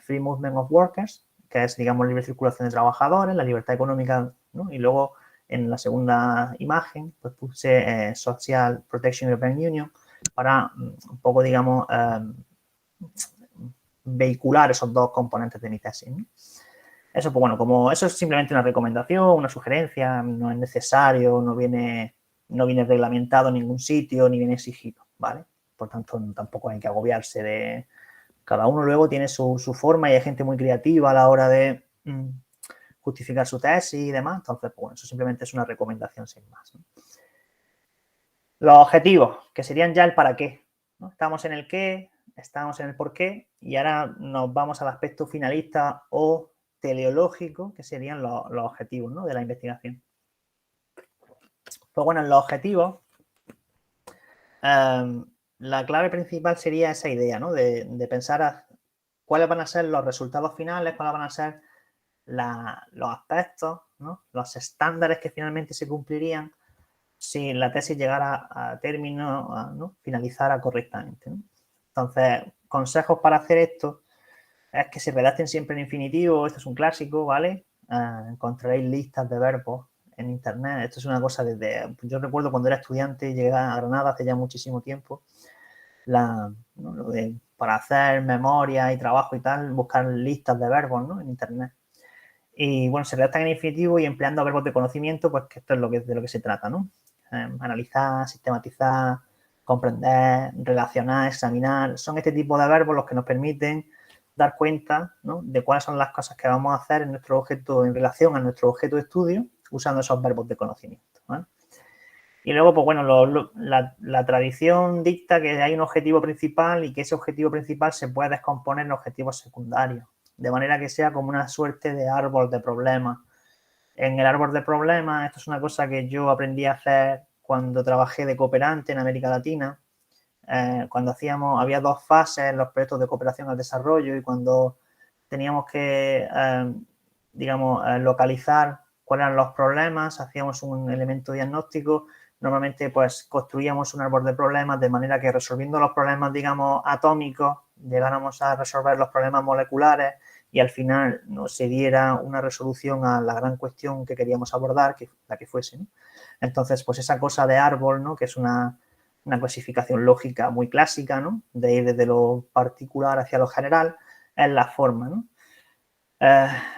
Free Movement of Workers, que es, digamos, libre circulación de trabajadores, la libertad económica, ¿no? Y luego en la segunda imagen, pues puse Social Protection European Union para un poco, digamos, vehicular esos dos componentes de mi tesis, ¿no? Eso, pues bueno, como eso es simplemente una recomendación, una sugerencia, no es necesario, no viene reglamentado en ningún sitio, ni viene exigido, ¿vale? Por tanto, tampoco hay que agobiarse de... Cada uno luego tiene su forma y hay gente muy creativa a la hora de justificar su tesis y demás. Entonces, pues bueno, eso simplemente es una recomendación sin más, ¿no? Los objetivos, que serían ya el para qué, ¿no? Estamos en el qué, estamos en el por qué y ahora nos vamos al aspecto finalista o teleológico, que serían los objetivos, ¿no? De la investigación. Pues bueno, en los objetivos, la clave principal sería esa idea, ¿no? De pensar cuáles van a ser los resultados finales, cuáles van a ser los aspectos, ¿no? Los estándares que finalmente se cumplirían si la tesis llegara a término, ¿no? Finalizara correctamente, ¿no? Entonces, consejos para hacer esto es que se redacten siempre en infinitivo, esto es un clásico, ¿vale? Encontraréis listas de verbos en internet, esto es una cosa yo recuerdo cuando era estudiante, llegué a Granada hace ya muchísimo tiempo, ¿no? Para hacer memoria y trabajo y tal, buscar listas de verbos, ¿no? En internet. Y bueno, se redactan en infinitivo y empleando verbos de conocimiento, pues que esto es de lo que se trata, ¿no? Analizar, sistematizar, comprender, relacionar, examinar. Son este tipo de verbos los que nos permiten dar cuenta, ¿no? De cuáles son las cosas que vamos a hacer en nuestro objeto, en relación a nuestro objeto de estudio, usando esos verbos de conocimiento, ¿vale? Y luego, pues bueno, la tradición dicta que hay un objetivo principal y que ese objetivo principal se puede descomponer en objetivos secundarios, de manera que sea como una suerte de árbol de problemas. En el árbol de problemas, esto es una cosa que yo aprendí a hacer cuando trabajé de cooperante en América Latina, cuando había dos fases en los proyectos de cooperación al desarrollo y cuando teníamos que, digamos, localizar cuáles eran los problemas, hacíamos un elemento diagnóstico, normalmente pues construíamos un árbol de problemas de manera que resolviendo los problemas, digamos, atómicos, llegáramos a resolver los problemas moleculares y al final nos se diera una resolución a la gran cuestión que queríamos abordar, la que fuese, ¿no? Entonces, pues esa cosa de árbol, ¿no? Que es una clasificación lógica muy clásica, ¿no? De ir desde lo particular hacia lo general, es la forma, ¿no?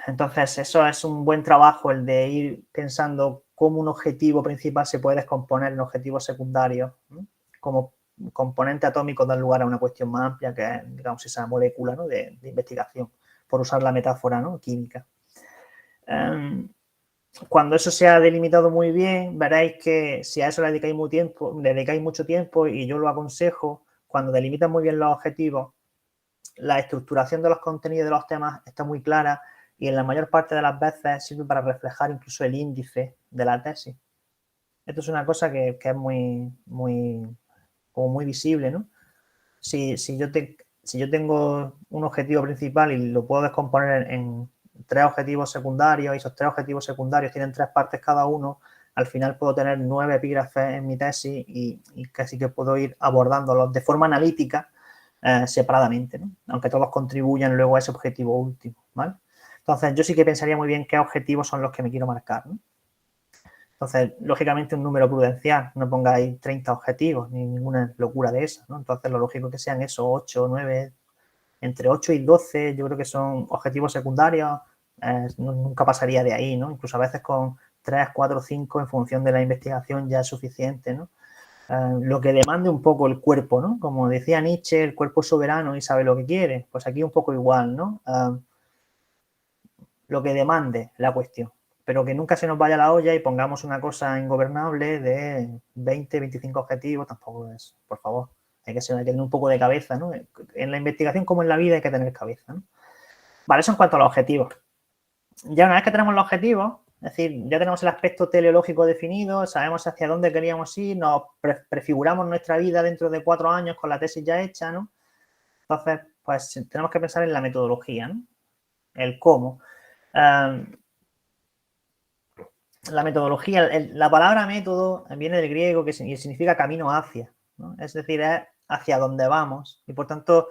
Entonces, eso es un buen trabajo, el de ir pensando cómo un objetivo principal se puede descomponer en objetivos secundarios, ¿no? Como componente atómico da lugar a una cuestión más amplia que es, digamos, esa molécula, ¿no? de investigación, por usar la metáfora, ¿no? Química. Cuando eso se ha delimitado muy bien, veréis que si a eso le dedicáis mucho tiempo, y yo lo aconsejo, cuando delimitan muy bien los objetivos, la estructuración de los contenidos de los temas está muy clara y en la mayor parte de las veces sirve para reflejar incluso el índice de la tesis. Esto es una cosa que es como muy visible, ¿no? Si yo tengo un objetivo principal y lo puedo descomponer 3 objetivos secundarios y esos 3 objetivos secundarios tienen 3 partes cada uno, al final puedo tener 9 epígrafes en mi tesis y casi que puedo ir abordándolos de forma analítica separadamente, ¿no? Aunque todos contribuyan luego a ese objetivo último, ¿vale? Entonces, yo sí que pensaría muy bien qué objetivos son los que me quiero marcar, ¿no? Entonces, lógicamente, un número prudencial, no pongáis 30 objetivos ni ninguna locura de esa, ¿no? Entonces, lo lógico es que sean esos 8 o 9, entre 8 y 12, yo creo que son objetivos secundarios, nunca pasaría de ahí, ¿no? Incluso a veces con 3, 4, 5, en función de la investigación ya es suficiente, ¿no? Lo que demande un poco el cuerpo, ¿no? Como decía Nietzsche, el cuerpo es soberano y sabe lo que quiere. Pues aquí un poco igual, ¿no? Lo que demande la cuestión, pero que nunca se nos vaya la olla y pongamos una cosa ingobernable de 20, 25 objetivos, tampoco es, por favor, hay que tener un poco de cabeza, ¿no? En la investigación como en la vida hay que tener cabeza, ¿no? Vale, eso en cuanto a los objetivos. Ya una vez que tenemos los objetivos, es decir, ya tenemos el aspecto teleológico definido, sabemos hacia dónde queríamos ir, nos prefiguramos nuestra vida dentro de 4 años con la tesis ya hecha, ¿no? Entonces, pues tenemos que pensar en la metodología, ¿no? El cómo. La metodología, la palabra método viene del griego que significa camino hacia, ¿no? Es decir, es hacia dónde vamos y por tanto,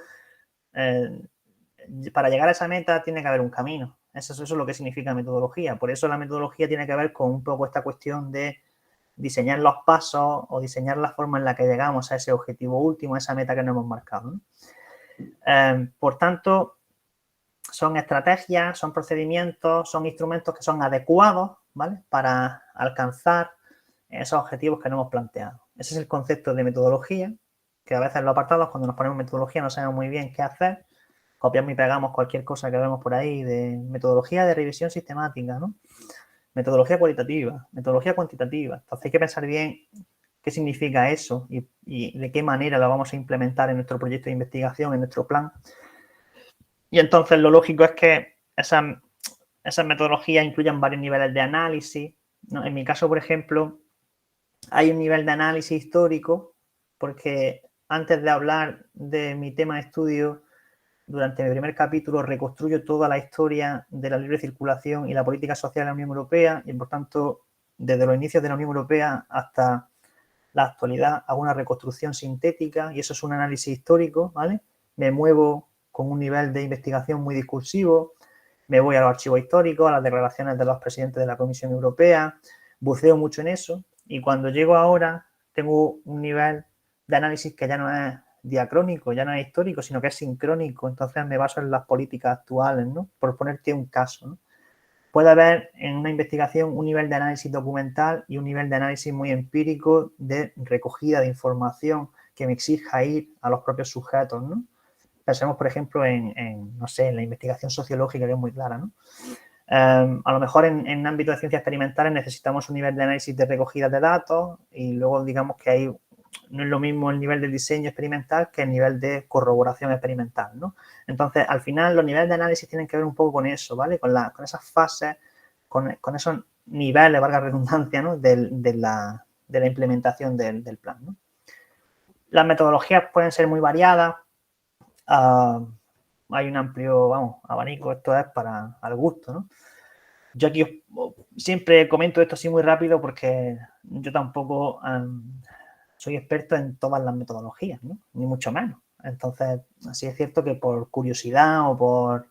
para llegar a esa meta tiene que haber un camino. Eso es lo que significa metodología. Por eso la metodología tiene que ver con un poco esta cuestión de diseñar los pasos o diseñar la forma en la que llegamos a ese objetivo último, a esa meta que nos hemos marcado, ¿no? Por tanto, son estrategias, son procedimientos, son instrumentos que son adecuados, ¿vale? Para alcanzar esos objetivos que nos hemos planteado. Ese es el concepto de metodología, que a veces los apartados, cuando nos ponemos metodología, no sabemos muy bien qué hacer, copiamos y pegamos cualquier cosa que vemos por ahí de metodología de revisión sistemática, ¿no? Metodología cualitativa, metodología cuantitativa. Entonces hay que pensar bien qué significa eso y de qué manera lo vamos a implementar en nuestro proyecto de investigación, en nuestro plan. Y entonces lo lógico es que esas metodologías incluyan varios niveles de análisis, ¿no? En mi caso, por ejemplo, hay un nivel de análisis histórico porque antes de hablar de mi tema de estudio, durante mi primer capítulo reconstruyo toda la historia de la libre circulación y la política social en la Unión Europea y, por tanto, desde los inicios de la Unión Europea hasta la actualidad hago una reconstrucción sintética y eso es un análisis histórico, ¿vale? Me muevo con un nivel de investigación muy discursivo, me voy a los archivos históricos, a las declaraciones de los presidentes de la Comisión Europea, buceo mucho en eso y cuando llego ahora tengo un nivel de análisis que ya no es diacrónico, ya no es histórico, sino que es sincrónico, entonces me baso en las políticas actuales, ¿no? Por ponerte un caso, ¿no? Puede haber en una investigación un nivel de análisis documental y un nivel de análisis muy empírico de recogida de información que me exija ir a los propios sujetos, ¿no? Pensemos, por ejemplo, no sé, en la investigación sociológica, que es muy clara, ¿no? A lo mejor en ámbito de ciencias experimentales necesitamos un nivel de análisis de recogida de datos y luego digamos que hay no es lo mismo el nivel de diseño experimental que el nivel de corroboración experimental, ¿no? Entonces, al final, los niveles de análisis tienen que ver un poco con eso, ¿vale? Con esas fases, con esos niveles, valga la redundancia, ¿no? De la implementación del plan, ¿no? Las metodologías pueden ser muy variadas. Hay un amplio, vamos, abanico, esto es para al gusto, ¿no? Yo aquí siempre comento esto así muy rápido porque yo tampoco soy experto en todas las metodologías, ¿no? Ni mucho menos. Entonces, sí es cierto que por curiosidad o por,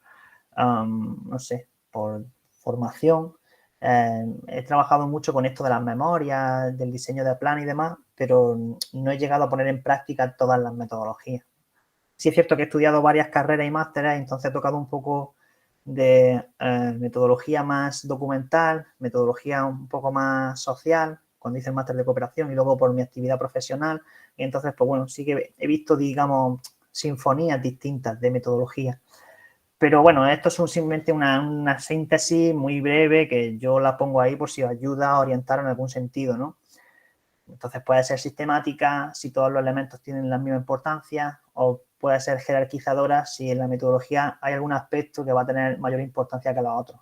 no sé, por formación, he trabajado mucho con esto de las memorias, del diseño de plan y demás, pero no he llegado a poner en práctica todas las metodologías. Sí es cierto que he estudiado varias carreras y másteres, entonces he tocado un poco de metodología más documental, metodología un poco más social, cuando hice el máster de cooperación y luego por mi actividad profesional. Y entonces, pues bueno, sí que he visto, digamos, sinfonías distintas de metodología. Pero bueno, esto es simplemente una síntesis muy breve que yo la pongo ahí por si os ayuda a orientar en algún sentido, ¿no? Entonces puede ser sistemática si todos los elementos tienen la misma importancia o puede ser jerarquizadora si en la metodología hay algún aspecto que va a tener mayor importancia que los otros.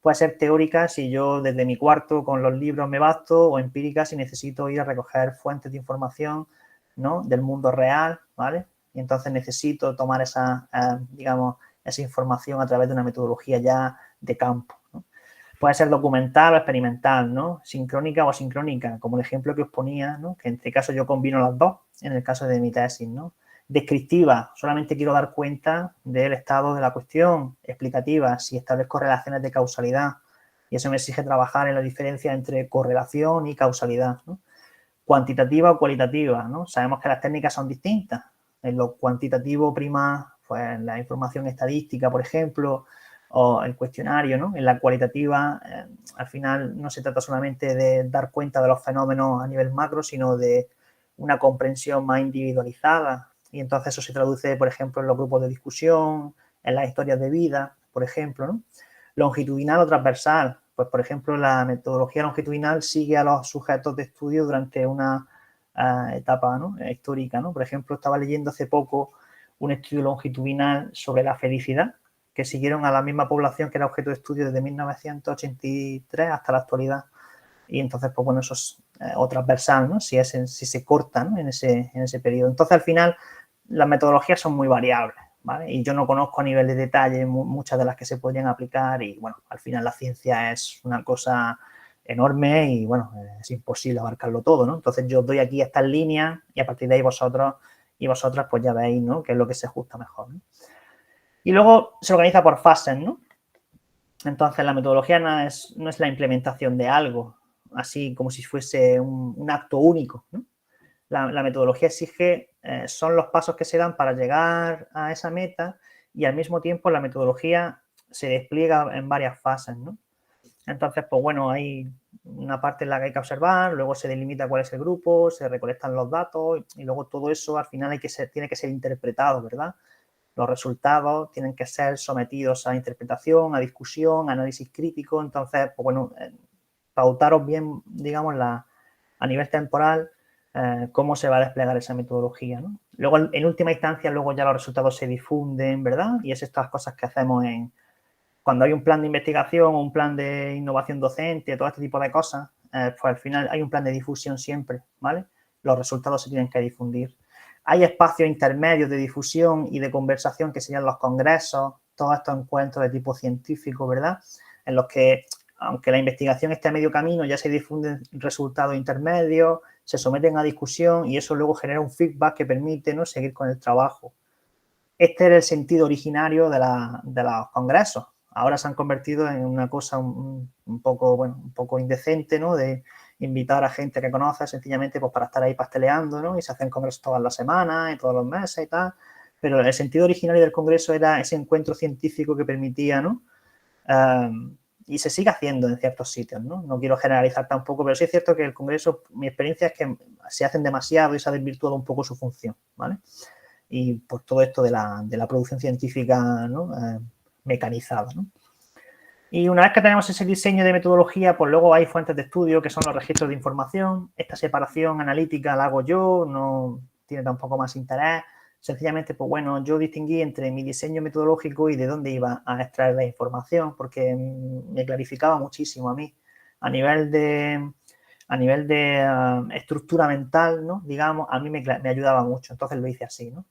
Puede ser teórica si yo desde mi cuarto con los libros me basto o empírica si necesito ir a recoger fuentes de información, ¿no? Del mundo real, ¿vale? Y entonces necesito tomar esa, digamos, esa información a través de una metodología ya de campo, ¿no? Puede ser documental o experimental, ¿no? Sincrónica o asincrónica, como el ejemplo que os ponía, ¿no? Que en este caso yo combino las dos, en el caso de mi tesis, ¿no? Descriptiva, solamente quiero dar cuenta del estado de la cuestión. Explicativa, si establezco relaciones de causalidad, y eso me exige trabajar en la diferencia entre correlación y causalidad, ¿no? Cuantitativa o cualitativa, ¿no? Sabemos que las técnicas son distintas. En lo cuantitativo prima pues, la información estadística, por ejemplo, o el cuestionario, ¿no? En la cualitativa, al final no se trata solamente de dar cuenta de los fenómenos a nivel macro, sino de una comprensión más individualizada. Y entonces eso se traduce, por ejemplo, en los grupos de discusión, en las historias de vida, por ejemplo, ¿no? Longitudinal o transversal. Pues, por ejemplo, la metodología longitudinal sigue a los sujetos de estudio durante una etapa, ¿no? Histórica, ¿no? Por ejemplo, estaba leyendo hace poco un estudio longitudinal sobre la felicidad, que siguieron a la misma población que era objeto de estudio desde 1983 hasta la actualidad. Y entonces, pues bueno, eso es o transversal, ¿no? Si se corta, ¿no? en ese periodo. Entonces, al final, las metodologías son muy variables, ¿vale? Y yo no conozco a nivel de detalle muchas de las que se podrían aplicar y, bueno, al final la ciencia es una cosa enorme y, bueno, es imposible abarcarlo todo, ¿no? Entonces, yo doy aquí estas líneas y a partir de ahí vosotros y vosotras, pues ya veis, ¿no? Qué es lo que se ajusta mejor, ¿no? Y luego se organiza por fases, ¿no? Entonces, la metodología no es la implementación de algo, así como si fuese un acto único, ¿no? La metodología exige, son los pasos que se dan para llegar a esa meta y al mismo tiempo la metodología se despliega en varias fases, ¿no? Entonces, pues bueno, hay una parte en la que hay que observar, luego se delimita cuál es el grupo, se recolectan los datos y luego todo eso al final tiene que ser interpretado, ¿verdad? Los resultados tienen que ser sometidos a interpretación, a discusión, a análisis crítico. Entonces, pues bueno, pautaros bien, digamos, a nivel temporal, cómo se va a desplegar esa metodología, ¿no? Luego, en última instancia, luego ya los resultados se difunden, ¿verdad? Y es estas cosas que hacemos cuando hay un plan de investigación, un plan de innovación docente, todo este tipo de cosas, pues al final hay un plan de difusión siempre, ¿vale? Los resultados se tienen que difundir. Hay espacios intermedios de difusión y de conversación que serían los congresos, todos estos encuentros de tipo científico, ¿verdad? En los que, aunque la investigación esté a medio camino, ya se difunden resultados intermedios, se someten a discusión y eso luego genera un feedback que permite, ¿no?, seguir con el trabajo. Este era el sentido originario de los congresos. Ahora se han convertido en una cosa un poco, bueno, un poco indecente, ¿no?, de invitar a gente que conoces sencillamente pues para estar ahí pasteleando, ¿no? Y se hacen congresos todas las semanas y todos los meses y tal. Pero el sentido originario del congreso era ese encuentro científico que permitía, ¿no? Y se sigue haciendo en ciertos sitios, ¿no? No quiero generalizar tampoco, pero sí es cierto que el congreso, mi experiencia es que se hacen demasiado y se ha desvirtuado un poco su función, ¿vale? Y por todo esto de la producción científica, ¿no?, mecanizada, ¿no? Y una vez que tenemos ese diseño de metodología, pues luego hay fuentes de estudio que son los registros de información. Esta separación analítica la hago yo, no tiene tampoco más interés. Sencillamente, pues bueno, yo distinguí entre mi diseño metodológico y de dónde iba a extraer la información, porque me clarificaba muchísimo a mí. A nivel de estructura mental, ¿no?, digamos, a mí me ayudaba mucho. Entonces lo hice así, ¿no?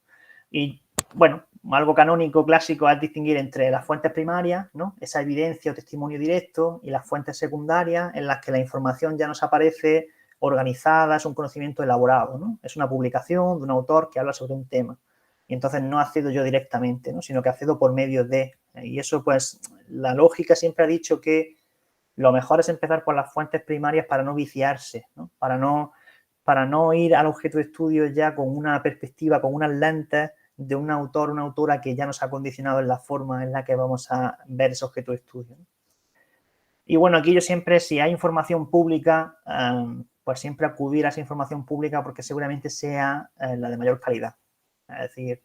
Y, bueno, algo canónico, clásico, es distinguir entre las fuentes primarias, ¿no?, esa evidencia o testimonio directo, y las fuentes secundarias en las que la información ya nos aparece organizada, es un conocimiento elaborado, ¿no? Es una publicación de un autor que habla sobre un tema. Y entonces no accedo yo directamente, ¿no?, sino que accedo por medio de. Y eso, pues, la lógica siempre ha dicho que lo mejor es empezar por las fuentes primarias para no viciarse, ¿no? Para no ir al objeto de estudio ya con una perspectiva, con unas lentes de un autor o una autora que ya nos ha condicionado en la forma en la que vamos a ver ese objeto de estudio. Y bueno, aquí yo siempre, si hay información pública, pues siempre acudir a esa información pública porque seguramente sea la de mayor calidad. Es decir,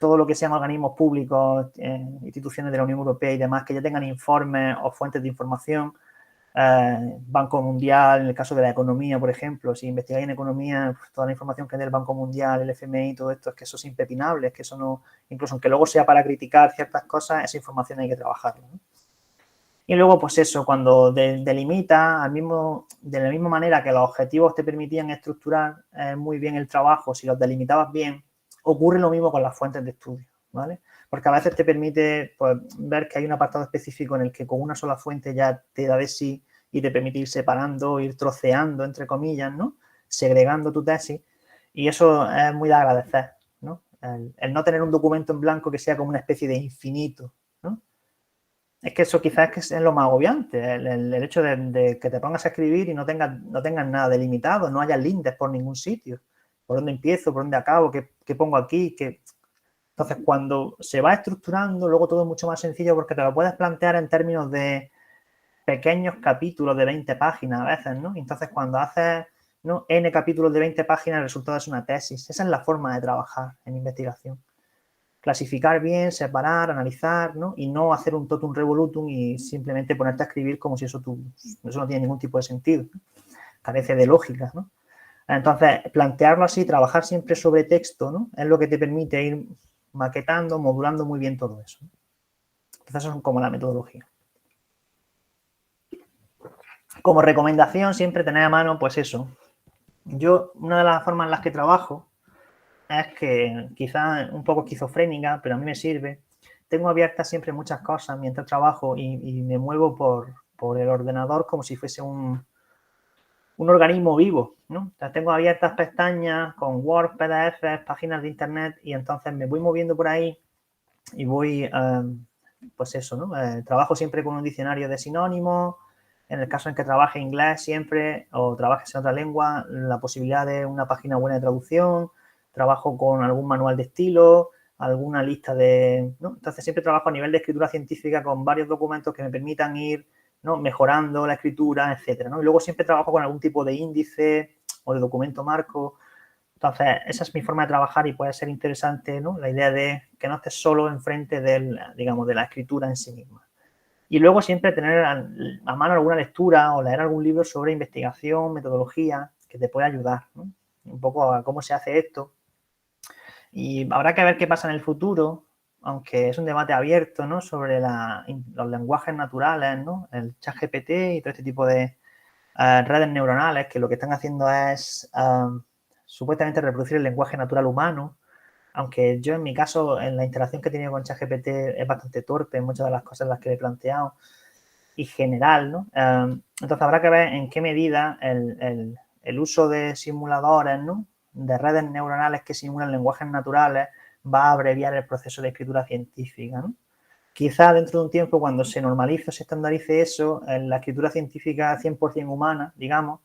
todo lo que sean organismos públicos, instituciones de la Unión Europea y demás, que ya tengan informes o fuentes de información, Banco Mundial, en el caso de la economía, por ejemplo, si investigáis en economía, pues toda la información que hay del Banco Mundial, el FMI, todo esto, es que eso es impepinable, es que eso no, incluso aunque luego sea para criticar ciertas cosas, esa información hay que trabajarla, ¿no? Y luego, pues eso, cuando delimita de la misma manera que los objetivos te permitían estructurar muy bien el trabajo, si los delimitabas bien, ocurre lo mismo con las fuentes de estudio, ¿vale? porque a veces te permite pues, ver que hay un apartado específico en el que con una sola fuente ya te da de sí y te permite ir separando, ir troceando, entre comillas, ¿no? Segregando tu tesis, y eso es muy de agradecer, ¿no? El no tener un documento en blanco que sea como una especie de infinito, ¿no? Es que eso quizás es lo más agobiante, el hecho de que te pongas a escribir y no tengas nada delimitado, no haya lindes por ningún sitio. ¿Por dónde empiezo? ¿Por dónde acabo? ¿Qué pongo aquí? Entonces, cuando se va estructurando, luego todo es mucho más sencillo porque te lo puedes plantear en términos de pequeños capítulos de 20 páginas a veces, ¿no? Entonces, cuando haces, ¿no?, N capítulos de 20 páginas, el resultado es una tesis. Esa es la forma de trabajar en investigación. Clasificar bien, separar, analizar, ¿no? Y no hacer un totum revolutum y simplemente ponerte a escribir como si eso no tiene ningún tipo de sentido. Carece de lógica, ¿no? Entonces, plantearlo así, trabajar siempre sobre texto, ¿no?, es lo que te permite ir maquetando, modulando muy bien todo eso. Entonces, eso es como la metodología. Como recomendación, siempre tener a mano, pues eso. Yo, una de las formas en las que trabajo es que quizás un poco esquizofrénica, pero a mí me sirve. Tengo abiertas siempre muchas cosas mientras trabajo y me muevo por el ordenador como si fuese un organismo vivo, ¿no? O sea, tengo abiertas pestañas con Word, PDF, páginas de internet, y entonces me voy moviendo por ahí y voy, pues eso, ¿no? Trabajo siempre con un diccionario de sinónimos. En el caso en que trabaje inglés siempre o trabajes en otra lengua, la posibilidad de una página buena de traducción. Trabajo con algún manual de estilo, alguna lista de, ¿no? Entonces siempre trabajo a nivel de escritura científica con varios documentos que me permitan ir, ¿no?, mejorando la escritura, etcétera, ¿no? Y luego siempre trabajo con algún tipo de índice o de documento marco. Entonces, esa es mi forma de trabajar y puede ser interesante, ¿no?, la idea de que no estés solo enfrente digamos, de la escritura en sí misma. Y luego siempre tener a mano alguna lectura o leer algún libro sobre investigación, metodología, que te pueda ayudar, ¿no?, un poco a cómo se hace esto. Y habrá que ver qué pasa en el futuro, aunque es un debate abierto, ¿no?, sobre los lenguajes naturales, ¿no?, el ChatGPT y todo este tipo de redes neuronales que lo que están haciendo es supuestamente reproducir el lenguaje natural humano, aunque yo en mi caso, en la interacción que he tenido con ChatGPT es bastante torpe en muchas de las cosas en las que le he planteado y general, ¿no? Entonces habrá que ver en qué medida el uso de simuladores, ¿no?, de redes neuronales que simulan lenguajes naturales va a abreviar el proceso de escritura científica, ¿no? Quizá dentro de un tiempo, cuando se normalice o se estandarice eso, en la escritura científica 100% humana, digamos,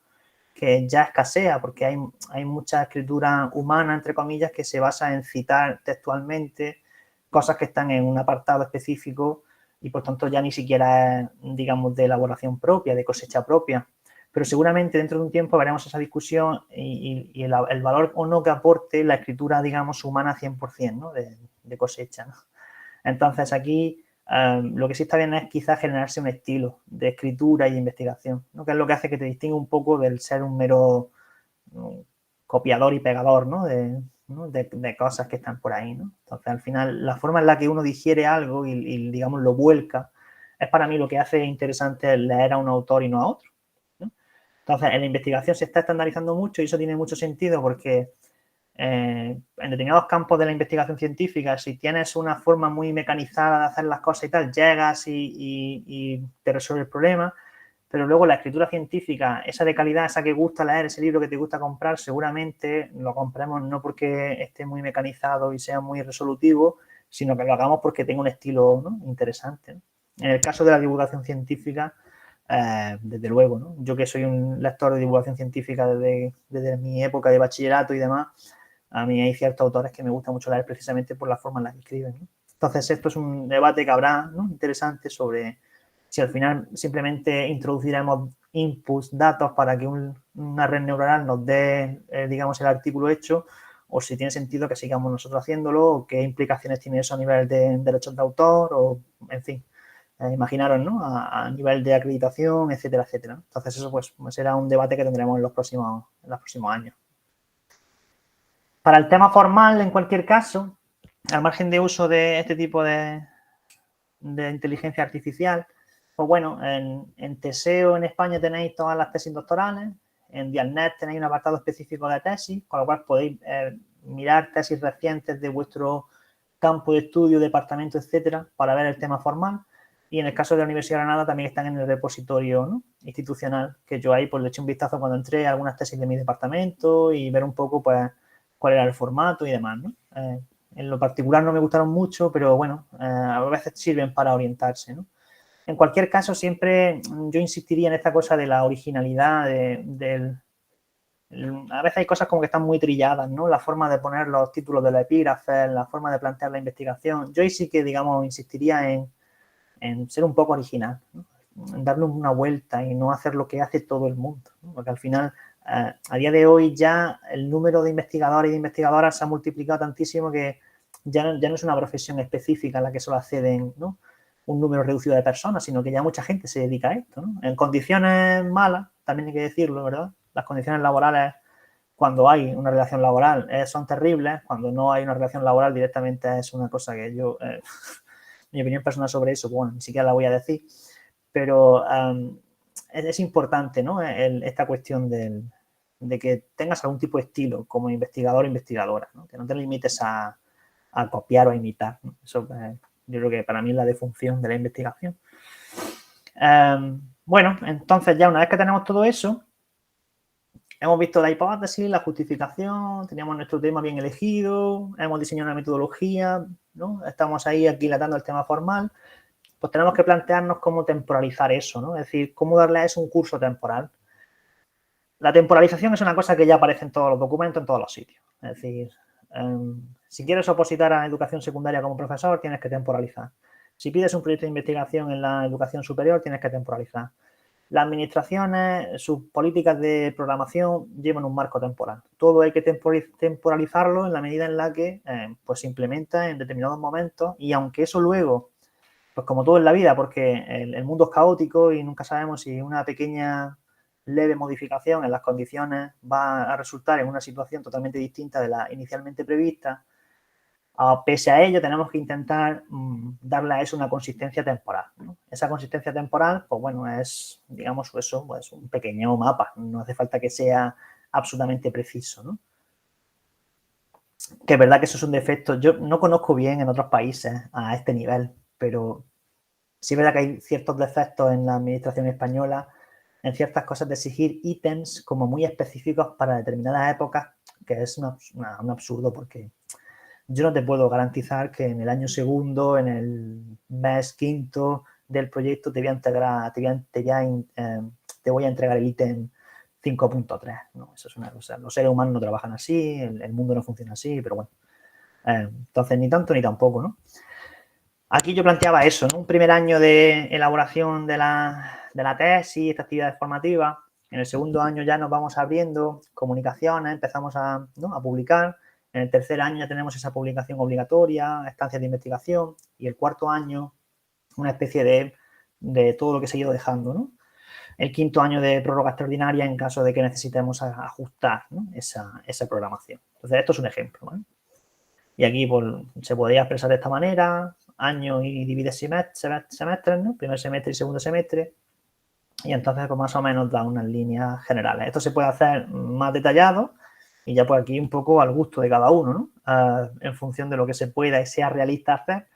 que ya escasea, porque hay mucha escritura humana, entre comillas, que se basa en citar textualmente cosas que están en un apartado específico y, por tanto, ya ni siquiera es, digamos, de elaboración propia, de cosecha propia. Pero seguramente dentro de un tiempo veremos esa discusión y el valor o no que aporte la escritura, digamos, humana 100%, ¿no?, de cosecha, ¿no? Entonces, aquí lo que sí está bien es quizás generarse un estilo de escritura y de investigación, ¿no?, que es lo que hace que te distinga un poco del ser un mero copiador y pegador, ¿no?, de cosas que están por ahí, ¿no? Entonces, al final, la forma en la que uno digiere algo y digamos, lo vuelca, es para mí lo que hace interesante leer a un autor y no a otro, ¿no? Entonces, en la investigación se está estandarizando mucho y eso tiene mucho sentido porque en determinados campos de la investigación científica, si tienes una forma muy mecanizada de hacer las cosas y tal, llegas y te resuelve el problema, pero luego la escritura científica, esa de calidad, esa que gusta leer, ese libro que te gusta comprar, seguramente lo compremos no porque esté muy mecanizado y sea muy resolutivo, sino que lo hagamos porque tenga un estilo, ¿no?, interesante, ¿no? En el caso de la divulgación científica, desde luego, ¿no? Yo que soy un lector de divulgación científica desde mi época de bachillerato y demás, a mí hay ciertos autores que me gusta mucho leer precisamente por la forma en la que escriben, ¿no? Entonces, esto es un debate que habrá, ¿no?, interesante sobre si al final simplemente introduciremos inputs, datos para que una red neuronal nos dé, digamos, el artículo hecho, o si tiene sentido que sigamos nosotros haciéndolo, o qué implicaciones tiene eso a nivel de derechos de autor, o, en fin, imaginaros, ¿no?, a nivel de acreditación, etcétera, etcétera. Entonces, eso pues será un debate que tendremos en los próximos años. Para el tema formal, en cualquier caso, al margen de uso de este tipo de inteligencia artificial, pues bueno, en Teseo en España tenéis todas las tesis doctorales, en Dialnet tenéis un apartado específico de tesis, con lo cual podéis mirar tesis recientes de vuestro campo de estudio, departamento, etcétera, para ver el tema formal. Y en el caso de la Universidad de Granada también están en el repositorio, ¿no?, institucional, que yo ahí pues le eché un vistazo cuando entré a algunas tesis de mi departamento y ver un poco pues cuál era el formato y demás, ¿no? En lo particular no me gustaron mucho, pero bueno, a veces sirven para orientarse, ¿no? En cualquier caso, siempre yo insistiría en esta cosa de la originalidad, a veces hay cosas como que están muy trilladas, ¿no? La forma de poner los títulos de los epígrafes, la forma de plantear la investigación. Yo ahí sí que, digamos, insistiría en ser un poco original, ¿no?, en darle una vuelta y no hacer lo que hace todo el mundo, ¿no? Porque al final, a día de hoy ya el número de investigadores y de investigadoras se ha multiplicado tantísimo que ya no es una profesión específica a la que solo acceden, ¿no?, un número reducido de personas, sino que ya mucha gente se dedica a esto, ¿no? En condiciones malas, también hay que decirlo, ¿verdad? Las condiciones laborales, cuando hay una relación laboral, son terribles. Cuando no hay una relación laboral, directamente es una cosa que yo, mi opinión personal sobre eso, bueno, ni siquiera la voy a decir, pero es importante, ¿no?, esta cuestión de que tengas algún tipo de estilo como investigador o investigadora, ¿no?, que no te limites a copiar o a imitar, ¿no? Eso yo creo que para mí es la defunción de la investigación. Bueno, entonces ya una vez que tenemos todo eso, hemos visto la hipótesis, la justificación, teníamos nuestro tema bien elegido, hemos diseñado una metodología, ¿no?, estamos ahí aquilatando el tema formal, pues tenemos que plantearnos cómo temporalizar eso, ¿no? Es decir, cómo darle a eso un curso temporal. La temporalización es una cosa que ya aparece en todos los documentos, en todos los sitios. Es decir, si quieres opositar a educación secundaria como profesor, tienes que temporalizar. Si pides un proyecto de investigación en la educación superior, tienes que temporalizar. Las administraciones, sus políticas de programación llevan un marco temporal. Todo hay que temporalizarlo en la medida en la que pues se implementa en determinados momentos, y aunque eso luego, pues como todo en la vida, porque el mundo es caótico y nunca sabemos si una pequeña leve modificación en las condiciones va a resultar en una situación totalmente distinta de la inicialmente prevista, pese a ello tenemos que intentar darle a eso una consistencia temporal, ¿no? Esa consistencia temporal, pues bueno, es, digamos, eso, pues un pequeño mapa, no hace falta que sea absolutamente preciso, ¿no? Que es verdad que eso es un defecto. Yo no conozco bien en otros países a este nivel, pero sí es verdad que hay ciertos defectos en la administración española, en ciertas cosas de exigir ítems como muy específicos para determinadas épocas, que es un absurdo, porque yo no te puedo garantizar que en el año segundo, en el mes quinto del proyecto te voy a entregar el ítem 5.3, ¿no? Eso es una cosa. Los seres humanos no trabajan así, el mundo no funciona así, pero bueno. Entonces, ni tanto ni tampoco, ¿no? Aquí yo planteaba eso, ¿no? Un primer año de elaboración de la tesis, esta actividad formativa. En el segundo año ya nos vamos abriendo comunicaciones, empezamos a publicar. En el tercer año ya tenemos esa publicación obligatoria, estancias de investigación. Y el cuarto año, una especie de todo lo que se ha ido dejando, ¿no? El quinto año de prórroga extraordinaria en caso de que necesitemos ajustar, ¿no?, esa programación. Entonces, esto es un ejemplo, ¿vale? Y aquí pues, se podría expresar de esta manera: año y divide semestres, ¿no?, primer semestre y segundo semestre, y entonces pues más o menos da unas líneas generales. Esto se puede hacer más detallado y ya pues aquí un poco al gusto de cada uno, ¿no? En función de lo que se pueda y sea realista hacer,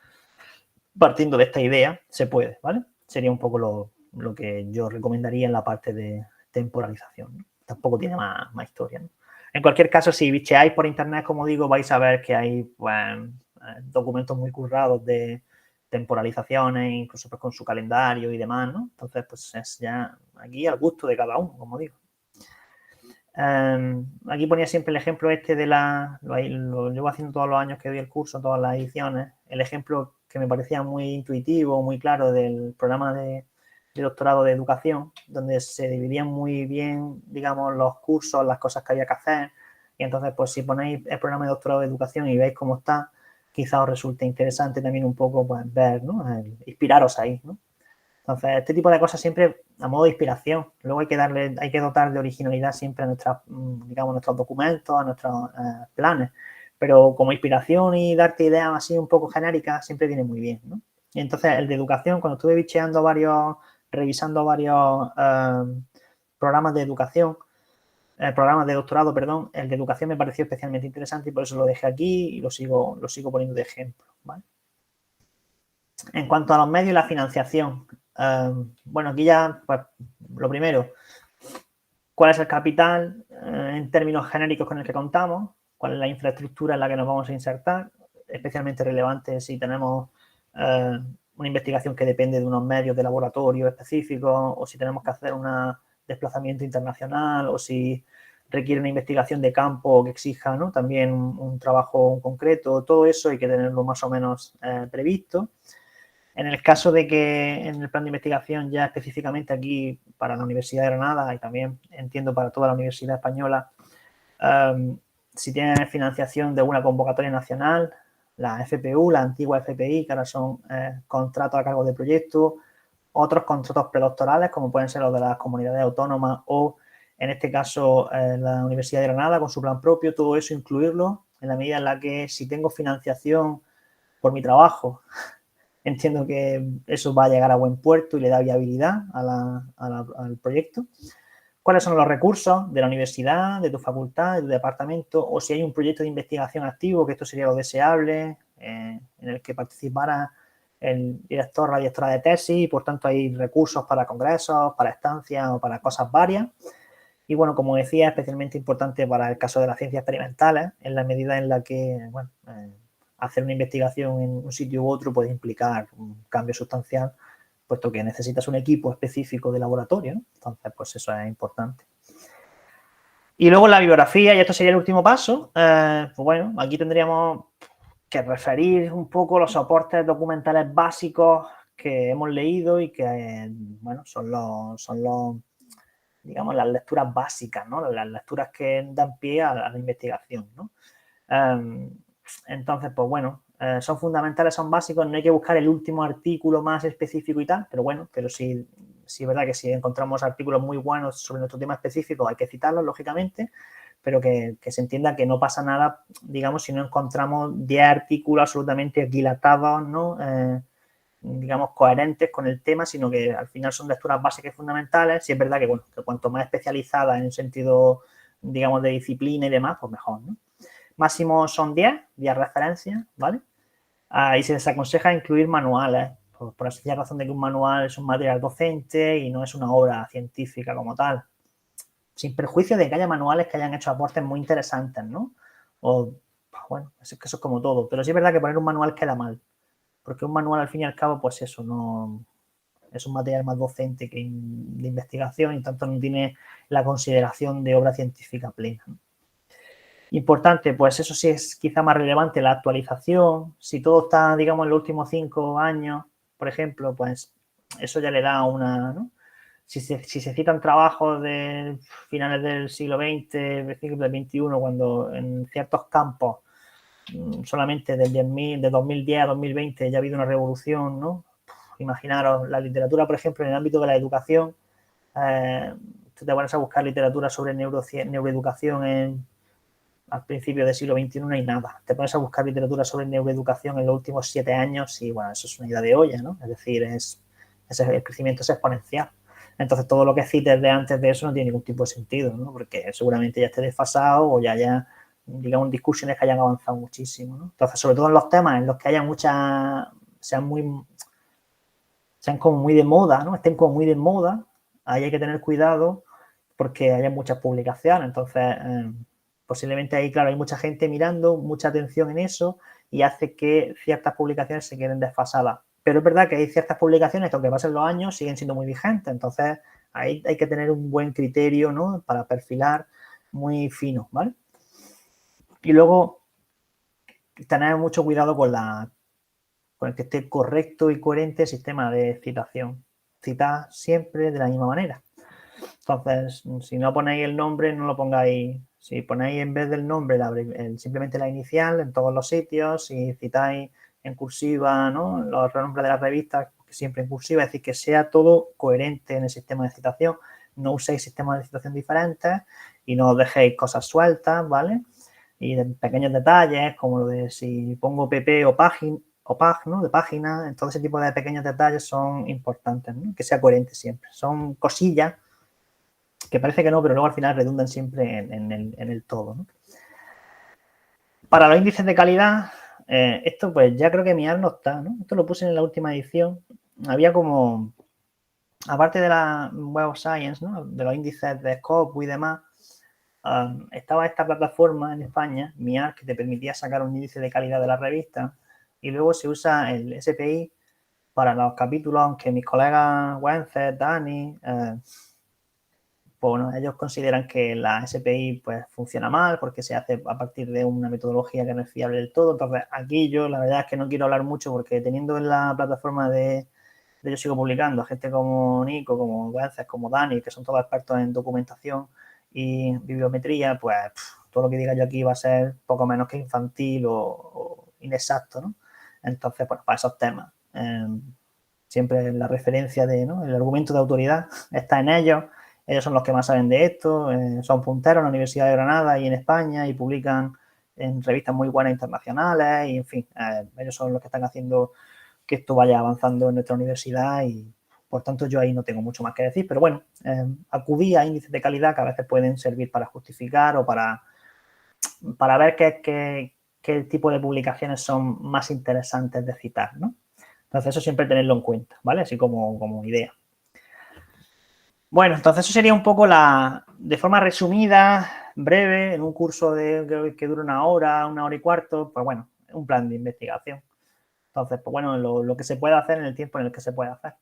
partiendo de esta idea, se puede, ¿vale? Sería un poco lo que yo recomendaría en la parte de temporalización, ¿no? Tampoco tiene más historia, ¿no? En cualquier caso, si bicheáis por internet, como digo, vais a ver que hay pues, documentos muy currados de temporalizaciones, incluso pues, con su calendario y demás, ¿no? Entonces, pues es ya aquí al gusto de cada uno, como digo. Aquí ponía siempre el ejemplo este de lo llevo haciendo todos los años que doy el curso, todas las ediciones, el ejemplo que me parecía muy intuitivo, muy claro, del programa de doctorado de educación, donde se dividían muy bien, digamos, los cursos, las cosas que había que hacer. Y entonces, pues si ponéis el programa de doctorado de educación y veis cómo está, quizá os resulte interesante también un poco pues, ver, ¿no?, inspiraros ahí, ¿no? Entonces, este tipo de cosas siempre a modo de inspiración. Luego hay que dotar de originalidad siempre a nuestros documentos, a nuestros planes. Pero como inspiración y darte ideas así un poco genéricas siempre viene muy bien, ¿no? Y entonces, el de educación, cuando estuve revisando varios programas de educación, programas de doctorado, perdón, el de educación me pareció especialmente interesante y por eso lo dejé aquí y lo sigo poniendo de ejemplo, ¿vale? En cuanto a los medios y la financiación, bueno, aquí ya, pues, lo primero, ¿cuál es el capital en términos genéricos con el que contamos? ¿Cuál es la infraestructura en la que nos vamos a insertar? Especialmente relevante si tenemos una investigación que depende de unos medios de laboratorio específicos o si tenemos que hacer un desplazamiento internacional o si requiere una investigación de campo que exija, ¿no?, también un trabajo concreto. Todo eso hay que tenerlo más o menos previsto. En el caso de que en el plan de investigación ya específicamente aquí para la Universidad de Granada y también entiendo para toda la Universidad Española, si tienen financiación de una convocatoria nacional, la FPU, la antigua FPI, que ahora son contratos a cargo de proyectos, otros contratos predoctorales como pueden ser los de las comunidades autónomas o en este caso la Universidad de Granada con su plan propio, todo eso incluirlo en la medida en la que si tengo financiación por mi trabajo, entiendo que eso va a llegar a buen puerto y le da viabilidad al proyecto. ¿Cuáles son los recursos de la universidad, de tu facultad, de tu departamento? O si hay un proyecto de investigación activo, que esto sería lo deseable, en el que participara el director o la directora de tesis y, por tanto, hay recursos para congresos, para estancias o para cosas varias. Y, bueno, como decía, especialmente importante para el caso de las ciencias experimentales, en la medida en la que, bueno, hacer una investigación en un sitio u otro puede implicar un cambio sustancial, puesto que necesitas un equipo específico de laboratorio, ¿no? Entonces, pues eso es importante. Y luego la bibliografía, y esto sería el último paso, pues bueno, aquí tendríamos que referir un poco los soportes documentales básicos que hemos leído y que, bueno, son los, digamos, las lecturas básicas, ¿no? Las lecturas que dan pie a la investigación, ¿no? Entonces, pues bueno, son fundamentales, son básicos, no hay que buscar el último artículo más específico y tal, pero bueno, pero sí es verdad que si encontramos artículos muy buenos sobre nuestro tema específico hay que citarlos, lógicamente, pero que se entienda que no pasa nada, digamos, si no encontramos 10 artículos absolutamente aquilatados, ¿no? Digamos, coherentes con el tema, sino que al final son lecturas básicas y fundamentales. Sí es verdad que, bueno, que cuanto más especializada en el sentido, digamos, de disciplina y demás, pues mejor, ¿no? Máximo son 10 referencias, ¿vale? Y se les aconseja incluir manuales, por la sencilla razón de que un manual es un material docente y no es una obra científica como tal. Sin perjuicio de que haya manuales que hayan hecho aportes muy interesantes, ¿no? O, bueno, es que eso es como todo. Pero sí es verdad que poner un manual queda mal. Porque un manual, al fin y al cabo, pues eso, no es un material más docente que de investigación y tanto no tiene la consideración de obra científica plena, ¿no? Importante, pues eso sí es quizá más relevante, la actualización. Si todo está, digamos, en los últimos 5 años, por ejemplo, pues eso ya le da una, ¿no? Si se citan trabajos de finales del siglo XX, principios del XXI, cuando en ciertos campos solamente de 2010 a 2020 ya ha habido una revolución, ¿no? Imaginaros la literatura, por ejemplo, en el ámbito de la educación. Tú te pones a buscar literatura sobre neuroeducación al principio del siglo XXI, no hay nada. Te pones a buscar literatura sobre neuroeducación en los últimos 7 años y, bueno, eso es una idea de olla, ¿no? Es decir, el crecimiento es exponencial. Entonces, todo lo que cites de antes de eso no tiene ningún tipo de sentido, ¿no? Porque seguramente ya esté desfasado o ya haya, digamos, discusiones que hayan avanzado muchísimo, ¿no? Entonces, sobre todo en los temas en los que haya sean como muy de moda, ¿no? Estén como muy de moda, ahí hay que tener cuidado porque hay muchas publicaciones. Entonces, posiblemente ahí, claro, hay mucha gente mirando, mucha atención en eso y hace que ciertas publicaciones se queden desfasadas. Pero es verdad que hay ciertas publicaciones que, aunque pasen los años, siguen siendo muy vigentes. Entonces, ahí hay que tener un buen criterio, ¿no? Para perfilar muy fino, ¿vale? Y luego, tener mucho cuidado con el que esté correcto y coherente el sistema de citación. Citar siempre de la misma manera. Entonces, si no ponéis el nombre, no lo pongáis. Si ponéis en vez del nombre simplemente la inicial en todos los sitios, si citáis en cursiva, ¿no?, los nombres de las revistas, siempre en cursiva, es decir, que sea todo coherente en el sistema de citación. No uséis sistemas de citación diferentes y no os dejéis cosas sueltas, ¿vale? Y de pequeños detalles, como lo de si pongo pp o pag, ¿no?, de página, todo ese tipo de pequeños detalles son importantes, ¿no? Que sea coherente siempre. Son cosillas que parece que no, pero luego al final redundan siempre en el todo, ¿no? Para los índices de calidad, esto pues ya creo que MIAR no está, ¿no? Esto lo puse en la última edición. Había como, aparte de la Web of Science, ¿no? De los índices de Scopus y demás, estaba esta plataforma en España, MIAR, que te permitía sacar un índice de calidad de la revista, y luego se usa el SPI para los capítulos, aunque mis colegas Wences, Dani, pues bueno, ellos consideran que la SPI pues funciona mal porque se hace a partir de una metodología que no es fiable del todo. Entonces, aquí yo la verdad es que no quiero hablar mucho porque teniendo en la plataforma de Yo Sigo Publicando gente como Nico, como Wences, como Dani, que son todos expertos en documentación y bibliometría, pues todo lo que diga yo aquí va a ser poco menos que infantil o inexacto, ¿no? Entonces, bueno, para esos temas, siempre la referencia de, ¿no? El argumento de autoridad está en ellos son los que más saben de esto, son punteros en la Universidad de Granada y en España y publican en revistas muy buenas internacionales y, en fin, ellos son los que están haciendo que esto vaya avanzando en nuestra universidad y, por tanto, yo ahí no tengo mucho más que decir, pero bueno, acudí a índices de calidad que a veces pueden servir para justificar o para ver qué tipo de publicaciones son más interesantes de citar, ¿no? Entonces, eso siempre tenerlo en cuenta, ¿vale? Así como idea. Bueno, entonces eso sería un poco de forma resumida, breve, en un curso que dura una hora y cuarto, pues bueno, un plan de investigación. Entonces, pues bueno, lo que se puede hacer en el tiempo en el que se puede hacer.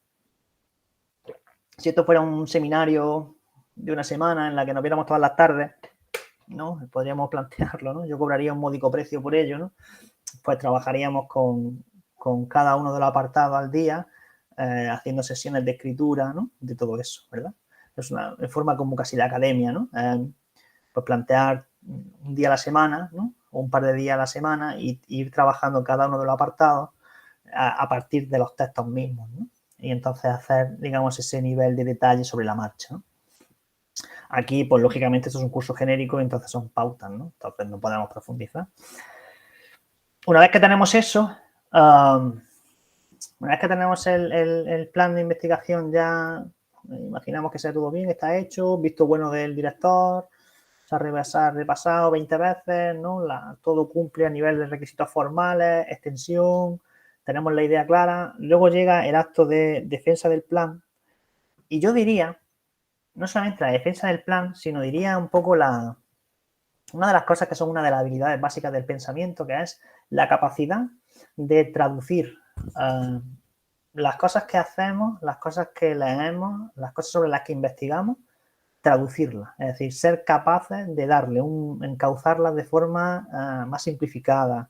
Si esto fuera un seminario de una semana en la que nos viéramos todas las tardes, ¿no? Podríamos plantearlo, ¿no? Yo cobraría un módico precio por ello, ¿no? Pues trabajaríamos con cada uno de los apartados al día, haciendo sesiones de escritura, ¿no? De todo eso, ¿verdad? Es una forma como casi de academia, ¿no? Pues plantear un día a la semana, ¿no? O un par de días a la semana y ir trabajando cada uno de los apartados a partir de los textos mismos, ¿no? Y entonces hacer, digamos, ese nivel de detalle sobre la marcha, ¿no? Aquí, pues lógicamente, esto es un curso genérico, entonces son pautas, ¿no? Entonces no podemos profundizar. Una vez que tenemos eso, una vez que tenemos el plan de investigación ya, imaginamos que sea todo bien, está hecho, visto bueno del director, se ha repasado 20 veces, ¿no? Todo cumple a nivel de requisitos formales, extensión, tenemos la idea clara. Luego llega el acto de defensa del plan y yo diría, no solamente la defensa del plan, sino diría un poco una de las cosas que son una de las habilidades básicas del pensamiento, que es la capacidad de traducir las cosas que hacemos, las cosas que leemos, las cosas sobre las que investigamos, traducirlas, es decir, ser capaces de encauzarlas de forma más simplificada,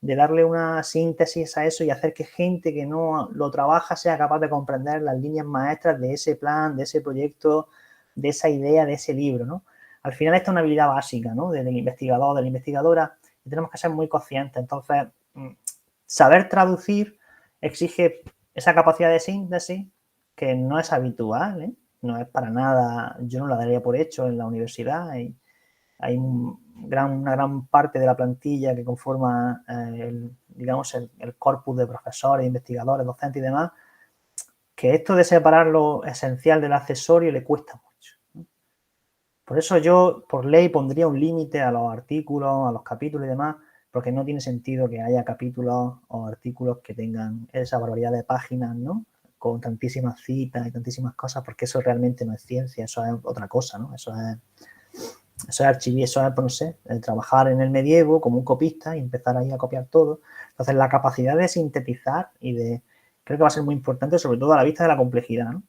de darle una síntesis a eso y hacer que gente que no lo trabaja sea capaz de comprender las líneas maestras de ese plan, de ese proyecto, de esa idea, de ese libro, ¿no? Al final esta es una habilidad básica, ¿no? Del investigador, de la investigadora, y tenemos que ser muy conscientes. Entonces, saber traducir exige esa capacidad de síntesis que no es habitual, ¿eh? No es para nada, yo no la daría por hecho en la universidad. Hay una gran parte de la plantilla que conforma digamos, el corpus de profesores, investigadores, docentes y demás, que esto de separar lo esencial del accesorio le cuesta mucho, ¿no? Por eso yo, por ley, pondría un límite a los artículos, a los capítulos y demás, porque no tiene sentido que haya capítulos o artículos que tengan esa barbaridad de páginas, ¿no? Con tantísimas citas y tantísimas cosas, porque eso realmente no es ciencia, eso es otra cosa, ¿no? Eso es archivar, eso es, pues no sé, trabajar en el medievo como un copista y empezar ahí a copiar todo. Entonces, la capacidad de sintetizar creo que va a ser muy importante, sobre todo a la vista de la complejidad, ¿no?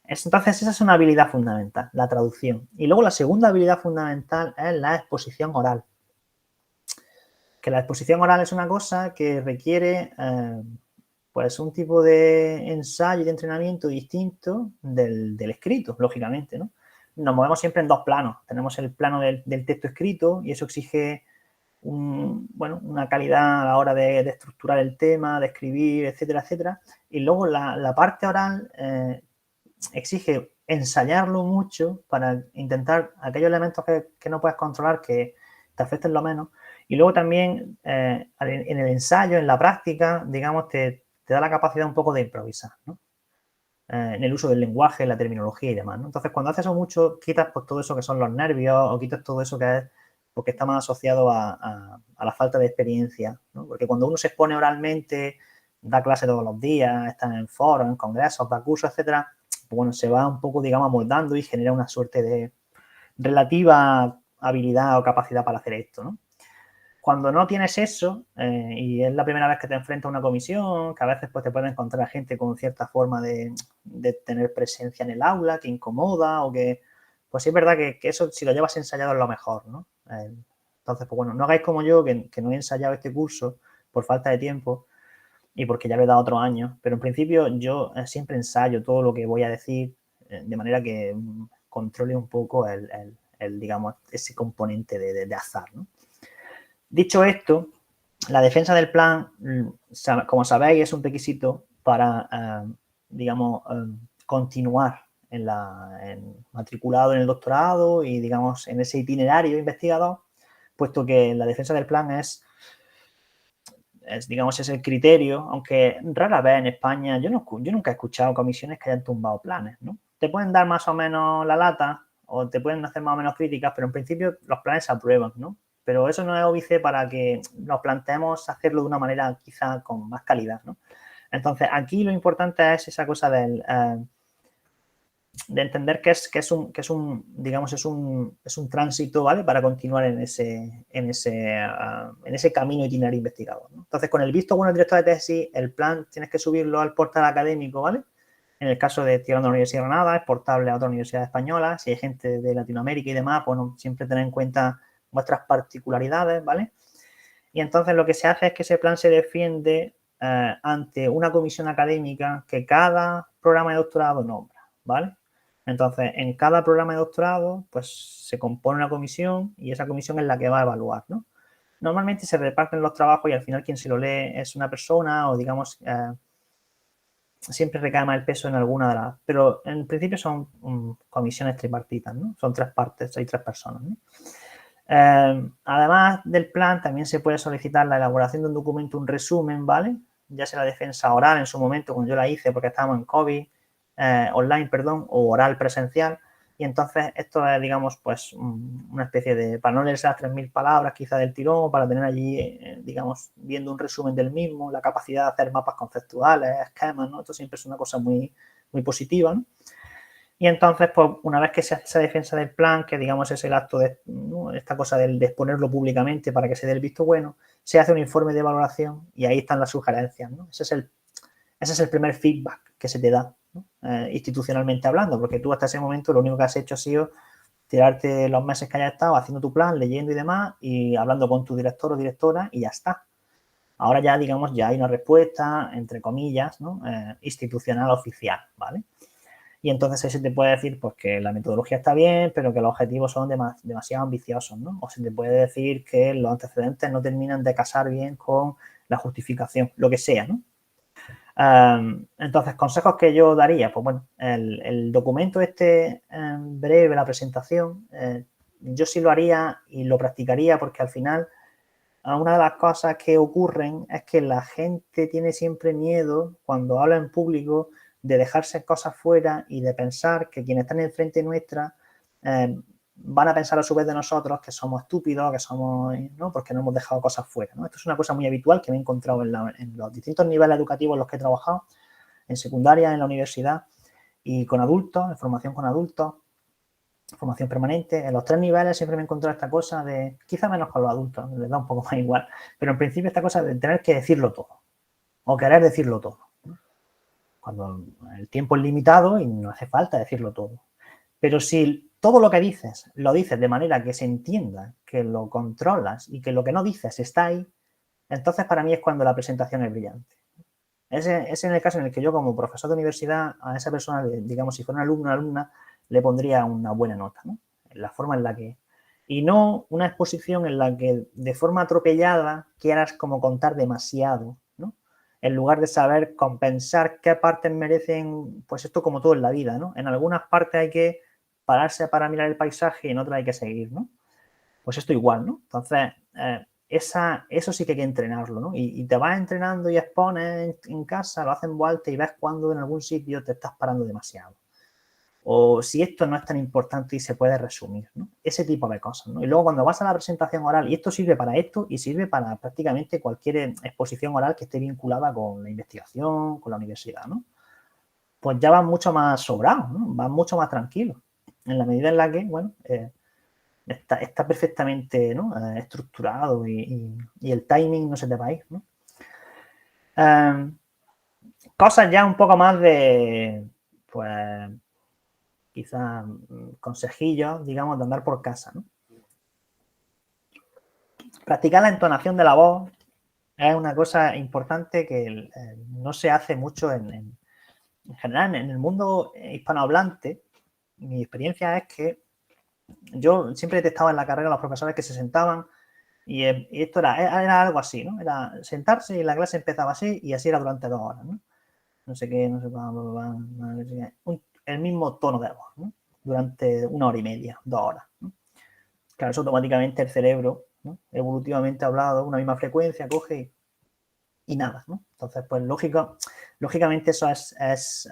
Entonces, esa es una habilidad fundamental, la traducción. Y luego la segunda habilidad fundamental es la exposición oral. Que la exposición oral es una cosa que requiere pues un tipo de ensayo y de entrenamiento distinto del escrito, lógicamente, ¿no? Nos movemos siempre en dos planos. Tenemos el plano del texto escrito y eso exige una calidad a la hora de estructurar el tema, de escribir, etcétera, etcétera. Y luego la parte oral exige ensayarlo mucho para intentar aquellos elementos que no puedes controlar que te afecten lo menos. Y luego también en el ensayo, en la práctica, digamos, te da la capacidad un poco de improvisar, ¿no? en el uso del lenguaje, la terminología y demás, ¿no? Entonces, cuando haces eso mucho, quitas pues, todo eso que son los nervios o quitas todo eso que es porque está más asociado a la falta de experiencia, ¿no? Porque cuando uno se expone oralmente, da clase todos los días, está en foros, en congresos, da cursos, etcétera, pues bueno, se va un poco, digamos, moldando y genera una suerte de relativa habilidad o capacidad para hacer esto, ¿no? Cuando no tienes eso y es la primera vez que te enfrentas a una comisión, que a veces pues, te puede encontrar gente con cierta forma de tener presencia en el aula, que incomoda o que... Pues sí es verdad que eso si lo llevas ensayado es lo mejor, ¿no? Entonces, pues bueno, no hagáis como yo, que no he ensayado este curso por falta de tiempo y porque ya lo he dado otros años, pero en principio yo siempre ensayo todo lo que voy a decir de manera que controle un poco digamos, ese componente de azar, ¿no? Dicho esto, la defensa del plan, como sabéis, es un requisito para, digamos, continuar matriculado en el doctorado y, digamos, en ese itinerario investigador, puesto que la defensa del plan es digamos, es el criterio, aunque rara vez en España, yo nunca he escuchado comisiones que hayan tumbado planes, ¿no? Te pueden dar más o menos la lata o te pueden hacer más o menos críticas, pero en principio los planes se aprueban, ¿no? Pero eso no es óbice para que nos planteemos hacerlo de una manera quizá con más calidad, ¿no? Entonces, aquí lo importante es esa cosa de entender que es un tránsito, ¿vale? Para continuar en ese camino itinerario investigador, ¿no? Entonces, con el visto bueno del director de tesis, el plan tienes que subirlo al portal académico, ¿vale? En el caso de Tirando a la Universidad de Granada, es portable a otras universidades españolas. Si hay gente de Latinoamérica y demás, bueno, siempre tener en cuenta vuestras particularidades, ¿vale? Y entonces lo que se hace es que ese plan se defiende ante una comisión académica que cada programa de doctorado nombra, ¿vale? Entonces, en cada programa de doctorado, pues se compone una comisión y esa comisión es la que va a evaluar, ¿no? Normalmente se reparten los trabajos y al final quien se lo lee es una persona o, digamos, siempre recae más el peso en alguna de las... Pero en principio son comisiones tripartitas, ¿no? Son 3 partes, hay 3 personas, ¿no? Además del plan, también se puede solicitar la elaboración de un documento, un resumen, ¿vale? Ya sea la defensa oral en su momento, cuando yo la hice porque estábamos en COVID, online, perdón, o oral presencial. Y entonces esto es, digamos, pues una especie de, para no leerse las 3.000 palabras quizá del tirón, para tener allí, digamos, viendo un resumen del mismo, la capacidad de hacer mapas conceptuales, esquemas, ¿no? Esto siempre es una cosa muy, muy positiva, ¿no? Y entonces, pues, una vez que se hace esa defensa del plan, que digamos es el acto de, ¿no? Esta cosa de exponerlo públicamente para que se dé el visto bueno, se hace un informe de valoración y ahí están las sugerencias, ¿no? Ese es el primer feedback que se te da, ¿no? Institucionalmente hablando, porque tú hasta ese momento lo único que has hecho ha sido tirarte los meses que hayas estado haciendo tu plan, leyendo y demás, y hablando con tu director o directora y ya está. Ahora ya, digamos, ya hay una respuesta, entre comillas, ¿no? Institucional oficial, ¿vale? Y entonces ahí se te puede decir pues, que la metodología está bien, pero que los objetivos son demasiado ambiciosos, ¿no? O se te puede decir que los antecedentes no terminan de casar bien con la justificación, lo que sea, ¿no? Entonces, consejos que yo daría, pues bueno, el documento este breve, la presentación, yo sí lo haría y lo practicaría porque al final una de las cosas que ocurren es que la gente tiene siempre miedo cuando habla en público de dejarse cosas fuera y de pensar que quienes están enfrente nuestra van a pensar a su vez de nosotros que somos estúpidos, que somos, ¿no? Porque no hemos dejado cosas fuera, ¿no? Esto es una cosa muy habitual que me he encontrado en los distintos niveles educativos en los que he trabajado, en secundaria, en la universidad y con adultos, en formación con adultos, formación permanente. En los 3 niveles siempre me he encontrado esta cosa de, quizá menos con los adultos, les da un poco más igual, pero en principio esta cosa de tener que decirlo todo o querer decirlo todo, ¿no? Cuando el tiempo es limitado y no hace falta decirlo todo. Pero si todo lo que dices lo dices de manera que se entienda, que lo controlas y que lo que no dices está ahí, entonces para mí es cuando la presentación es brillante. Es en el caso en el que yo como profesor de universidad a esa persona, digamos, si fuera un alumno o alumna, le pondría una buena nota, ¿no? En la forma en la que... Y no una exposición en la que de forma atropellada quieras como contar demasiado, ¿no? En lugar de saber compensar qué partes merecen, pues esto como todo en la vida, ¿no? En algunas partes hay que pararse para mirar el paisaje y en otras hay que seguir, ¿no? Pues esto igual, ¿no? Entonces, eso sí que hay que entrenarlo, ¿no? Y te vas entrenando y expones en casa, lo haces en voz alta y ves cuando en algún sitio te estás parando demasiado. O si esto no es tan importante y se puede resumir, ¿no? Ese tipo de cosas, ¿no? Y luego cuando vas a la presentación oral, y esto sirve para esto y sirve para prácticamente cualquier exposición oral que esté vinculada con la investigación, con la universidad, ¿no? Pues ya vas mucho más sobrado, ¿no? Vas mucho más tranquilo. En la medida en la que, bueno, está perfectamente, ¿no? Estructurado y el timing no se te va a ir, ¿no? Cosas ya un poco más de, pues, quizás consejillos, digamos, de andar por casa, ¿no? Practicar la entonación de la voz es una cosa importante que no se hace mucho en general. En el mundo hispanohablante, mi experiencia es que yo siempre detectaba en la carrera a los profesores que se sentaban y esto era algo así, ¿no? Era sentarse y la clase empezaba así y así era durante 2 horas, ¿no? No sé qué, no sé cuándo, el mismo tono de voz, ¿no? Durante 1 hora y media, 2 horas, ¿no? Claro, eso automáticamente el cerebro, ¿no? Evolutivamente hablado, una misma frecuencia, coge y nada, ¿no? Entonces, pues lógicamente eso es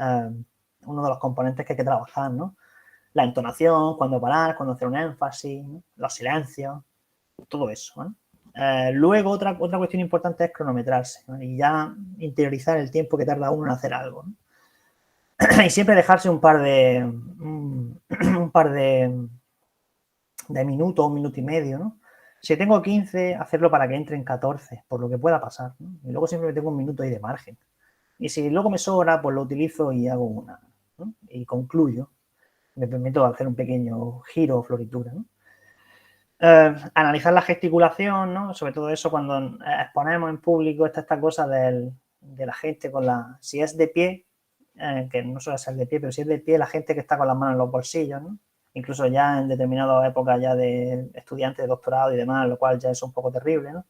uno de los componentes que hay que trabajar, ¿no? La entonación, cuándo parar, cuándo hacer un énfasis, ¿no? Los silencios, todo eso, ¿no? Luego, otra cuestión importante es cronometrarse, ¿no? Y ya interiorizar el tiempo que tarda uno en hacer algo, ¿no? Y siempre dejarse un par de minutos, 1 minuto y medio, ¿no? Si tengo 15, hacerlo para que entre en 14, por lo que pueda pasar, ¿no? Y luego siempre tengo 1 minuto ahí de margen. Y si luego me sobra, pues lo utilizo y hago una, ¿no? Y concluyo. Me permito hacer un pequeño giro o floritura, ¿no? Analizar la gesticulación, ¿no? Sobre todo eso cuando exponemos en público esta cosa de la gente con la... Si es de pie, que no suele ser de pie, pero si es de pie, la gente que está con las manos en los bolsillos, ¿no? Incluso ya en determinadas épocas ya de estudiantes de doctorado y demás, lo cual ya es un poco terrible, ¿no?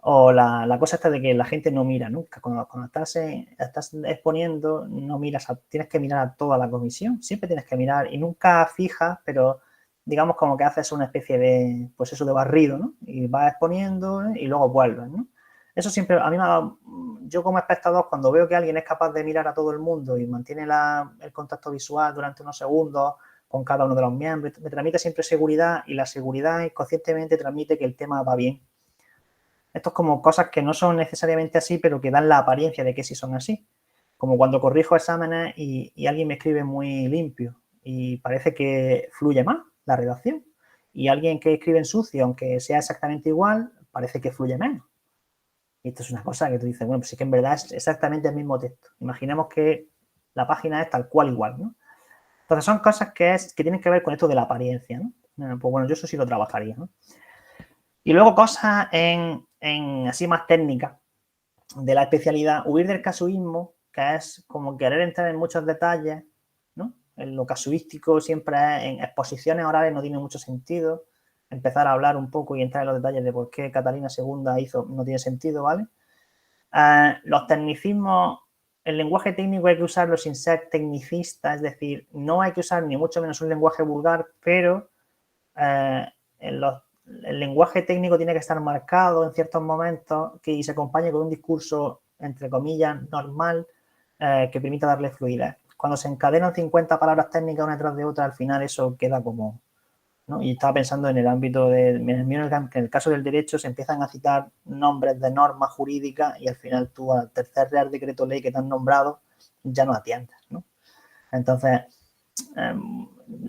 O la cosa esta de que la gente no mira nunca. Cuando estás exponiendo, no miras, tienes que mirar a toda la comisión. Siempre tienes que mirar y nunca fijas, pero digamos como que haces una especie de, pues eso, de barrido, ¿no? Y vas exponiendo y luego vuelves, ¿no? Eso siempre, a mí me ha dado, yo como espectador, cuando veo que alguien es capaz de mirar a todo el mundo y mantiene el contacto visual durante unos segundos con cada uno de los miembros, me transmite siempre seguridad y la seguridad inconscientemente transmite que el tema va bien. Esto es como cosas que no son necesariamente así, pero que dan la apariencia de que sí son así. Como cuando corrijo exámenes y alguien me escribe muy limpio y parece que fluye más la redacción. Y alguien que escribe en sucio, aunque sea exactamente igual, parece que fluye menos. Y esto es una cosa que tú dices, bueno, pues sí que en verdad es exactamente el mismo texto. Imaginemos que la página es tal cual igual, ¿no? Entonces son cosas que tienen que ver con esto de la apariencia, ¿no? Pues bueno, yo eso sí lo trabajaría, ¿no? Y luego cosas en así más técnicas de la especialidad, huir del casuismo, que es como querer entrar en muchos detalles, ¿no? En lo casuístico siempre en exposiciones orales no tiene mucho sentido. Empezar a hablar un poco y entrar en los detalles de por qué Catalina II hizo, no tiene sentido, ¿vale? Los tecnicismos, el lenguaje técnico hay que usarlo sin ser tecnicista, es decir, no hay que usar ni mucho menos un lenguaje vulgar, pero el lenguaje técnico tiene que estar marcado en ciertos momentos y se acompañe con un discurso, entre comillas, normal, que permita darle fluidez. Cuando se encadenan 50 palabras técnicas una detrás de otra, al final eso queda como, ¿no? Y estaba pensando en el ámbito en el caso del derecho se empiezan a citar nombres de normas jurídicas y al final tú al tercer Real Decreto Ley que te han nombrado ya no atiendes, ¿no? Entonces,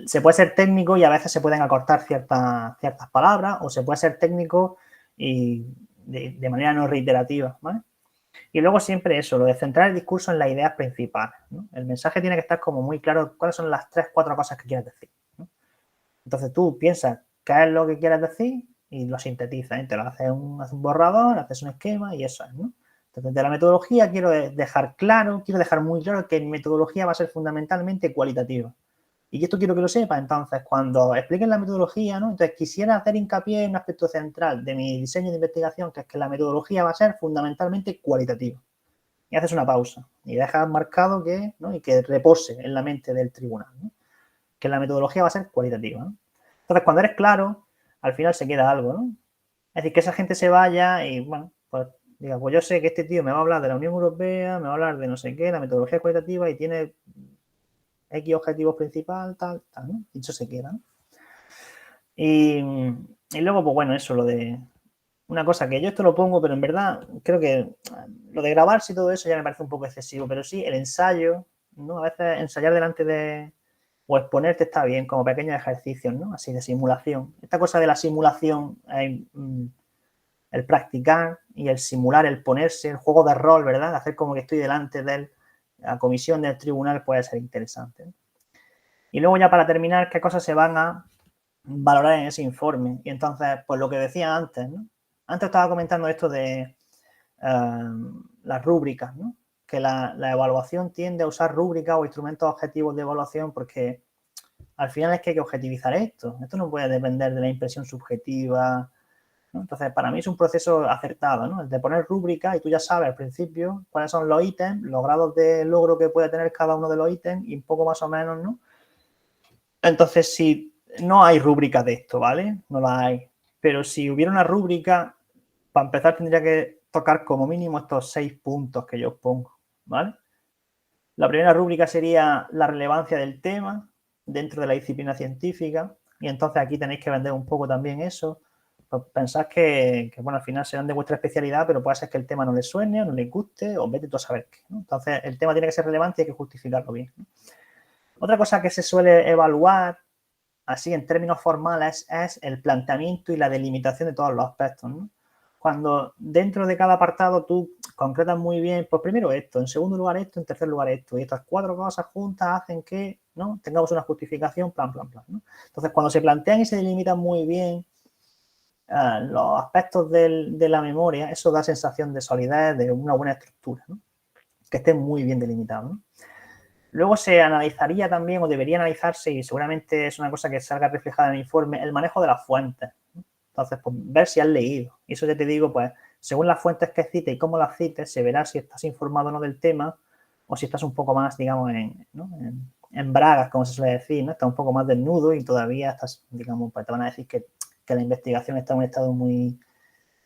se puede ser técnico y a veces se pueden acortar ciertas palabras o se puede ser técnico y de manera no reiterativa, ¿vale? Y luego siempre eso, lo de centrar el discurso en las ideas principales, ¿no? El mensaje tiene que estar como muy claro cuáles son las 3, 4 cosas que quieres decir, ¿no? Entonces tú piensas qué es lo que quieres decir y lo sintetizas, ¿eh? Te lo haces un borrador, haces un esquema y eso es, ¿no? Entonces, de la metodología quiero dejar muy claro que mi metodología va a ser fundamentalmente cualitativa. Y esto quiero que lo sepa. Entonces, cuando expliquen la metodología, ¿no? Entonces, quisiera hacer hincapié en un aspecto central de mi diseño de investigación, que es que la metodología va a ser fundamentalmente cualitativa. Y haces una pausa y dejas marcado que, ¿no? Y que repose en la mente del tribunal, ¿no? Que la metodología va a ser cualitativa, ¿no? Entonces, cuando eres claro, al final se queda algo, ¿no? Es decir, que esa gente se vaya y, bueno, pues diga, pues yo sé que este tío me va a hablar de la Unión Europea, me va a hablar de no sé qué, la metodología cualitativa y tiene X objetivos principal, tal, tal, ¿no? Y eso se queda, ¿no? Y luego, pues bueno, eso, lo de una cosa que yo esto lo pongo, pero en verdad creo que lo de grabarse y todo eso ya me parece un poco excesivo, pero sí el ensayo, ¿no? A veces ensayar delante de o exponerte está bien, como pequeños ejercicios, ¿no? Así de simulación. Esta cosa de la simulación, el practicar y el simular, el ponerse, el juego de rol, ¿verdad? Hacer como que estoy delante de la comisión del tribunal puede ser interesante, ¿no? Y luego ya para terminar, ¿qué cosas se van a valorar en ese informe? Y entonces, pues lo que decía antes, ¿no? Antes estaba comentando esto de las rúbricas, ¿no? Que la evaluación tiende a usar rúbricas o instrumentos objetivos de evaluación porque al final es que hay que objetivizar esto. Esto no puede depender de la impresión subjetiva, ¿no? Entonces, para mí es un proceso acertado, ¿no? El de poner rúbrica y tú ya sabes al principio cuáles son los ítems, los grados de logro que puede tener cada uno de los ítems y un poco más o menos, ¿no? Entonces, si no hay rúbrica de esto, ¿vale? No la hay. Pero si hubiera una rúbrica, para empezar tendría que tocar como mínimo estos 6 puntos que yo os pongo, ¿vale? La primera rúbrica sería la relevancia del tema dentro de la disciplina científica y entonces aquí tenéis que vender un poco también eso. Pues pensad que, bueno, al final serán de vuestra especialidad, pero puede ser que el tema no les suene o no les guste o vete tú a saber qué, ¿no? Entonces, el tema tiene que ser relevante y hay que justificarlo bien, ¿no? Otra cosa que se suele evaluar así en términos formales es el planteamiento y la delimitación de todos los aspectos, ¿no? Cuando dentro de cada apartado tú concretas muy bien, pues primero esto, en segundo lugar esto, en tercer lugar esto, y estas 4 cosas juntas hacen que, ¿no?, tengamos una justificación, plan, ¿no? Entonces, cuando se plantean y se delimitan muy bien los aspectos de la memoria, eso da sensación de solidez, de una buena estructura, ¿no? Que esté muy bien delimitado, ¿no? Luego se analizaría también, o debería analizarse, y seguramente es una cosa que salga reflejada en el informe, el manejo de las fuentes, ¿no? Entonces, pues ver si has leído. Y eso ya te digo, pues, según las fuentes que cites y cómo las cites, se verá si estás informado o no del tema, o si estás un poco más, digamos, ¿no?, en bragas, como se suele decir, ¿no? Estás un poco más desnudo y todavía estás, digamos, pues te van a decir que la investigación está en un estado muy,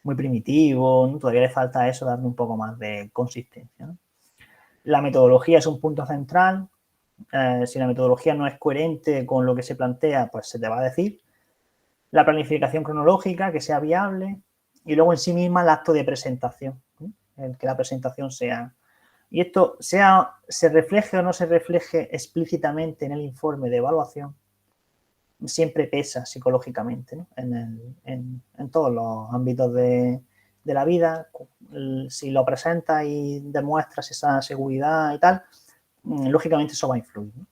muy primitivo, ¿no? Todavía le falta eso, darle un poco más de consistencia, ¿no? La metodología es un punto central. Si la metodología no es coherente con lo que se plantea, pues se te va a decir. La planificación cronológica, que sea viable. Y luego en sí misma el acto de presentación, ¿no? El que la presentación sea... Y esto, se refleje o no se refleje explícitamente en el informe de evaluación, siempre pesa psicológicamente, ¿no?, en todos los ámbitos de la vida. Si lo presentas y demuestras esa seguridad y tal, lógicamente eso va a influir, ¿no?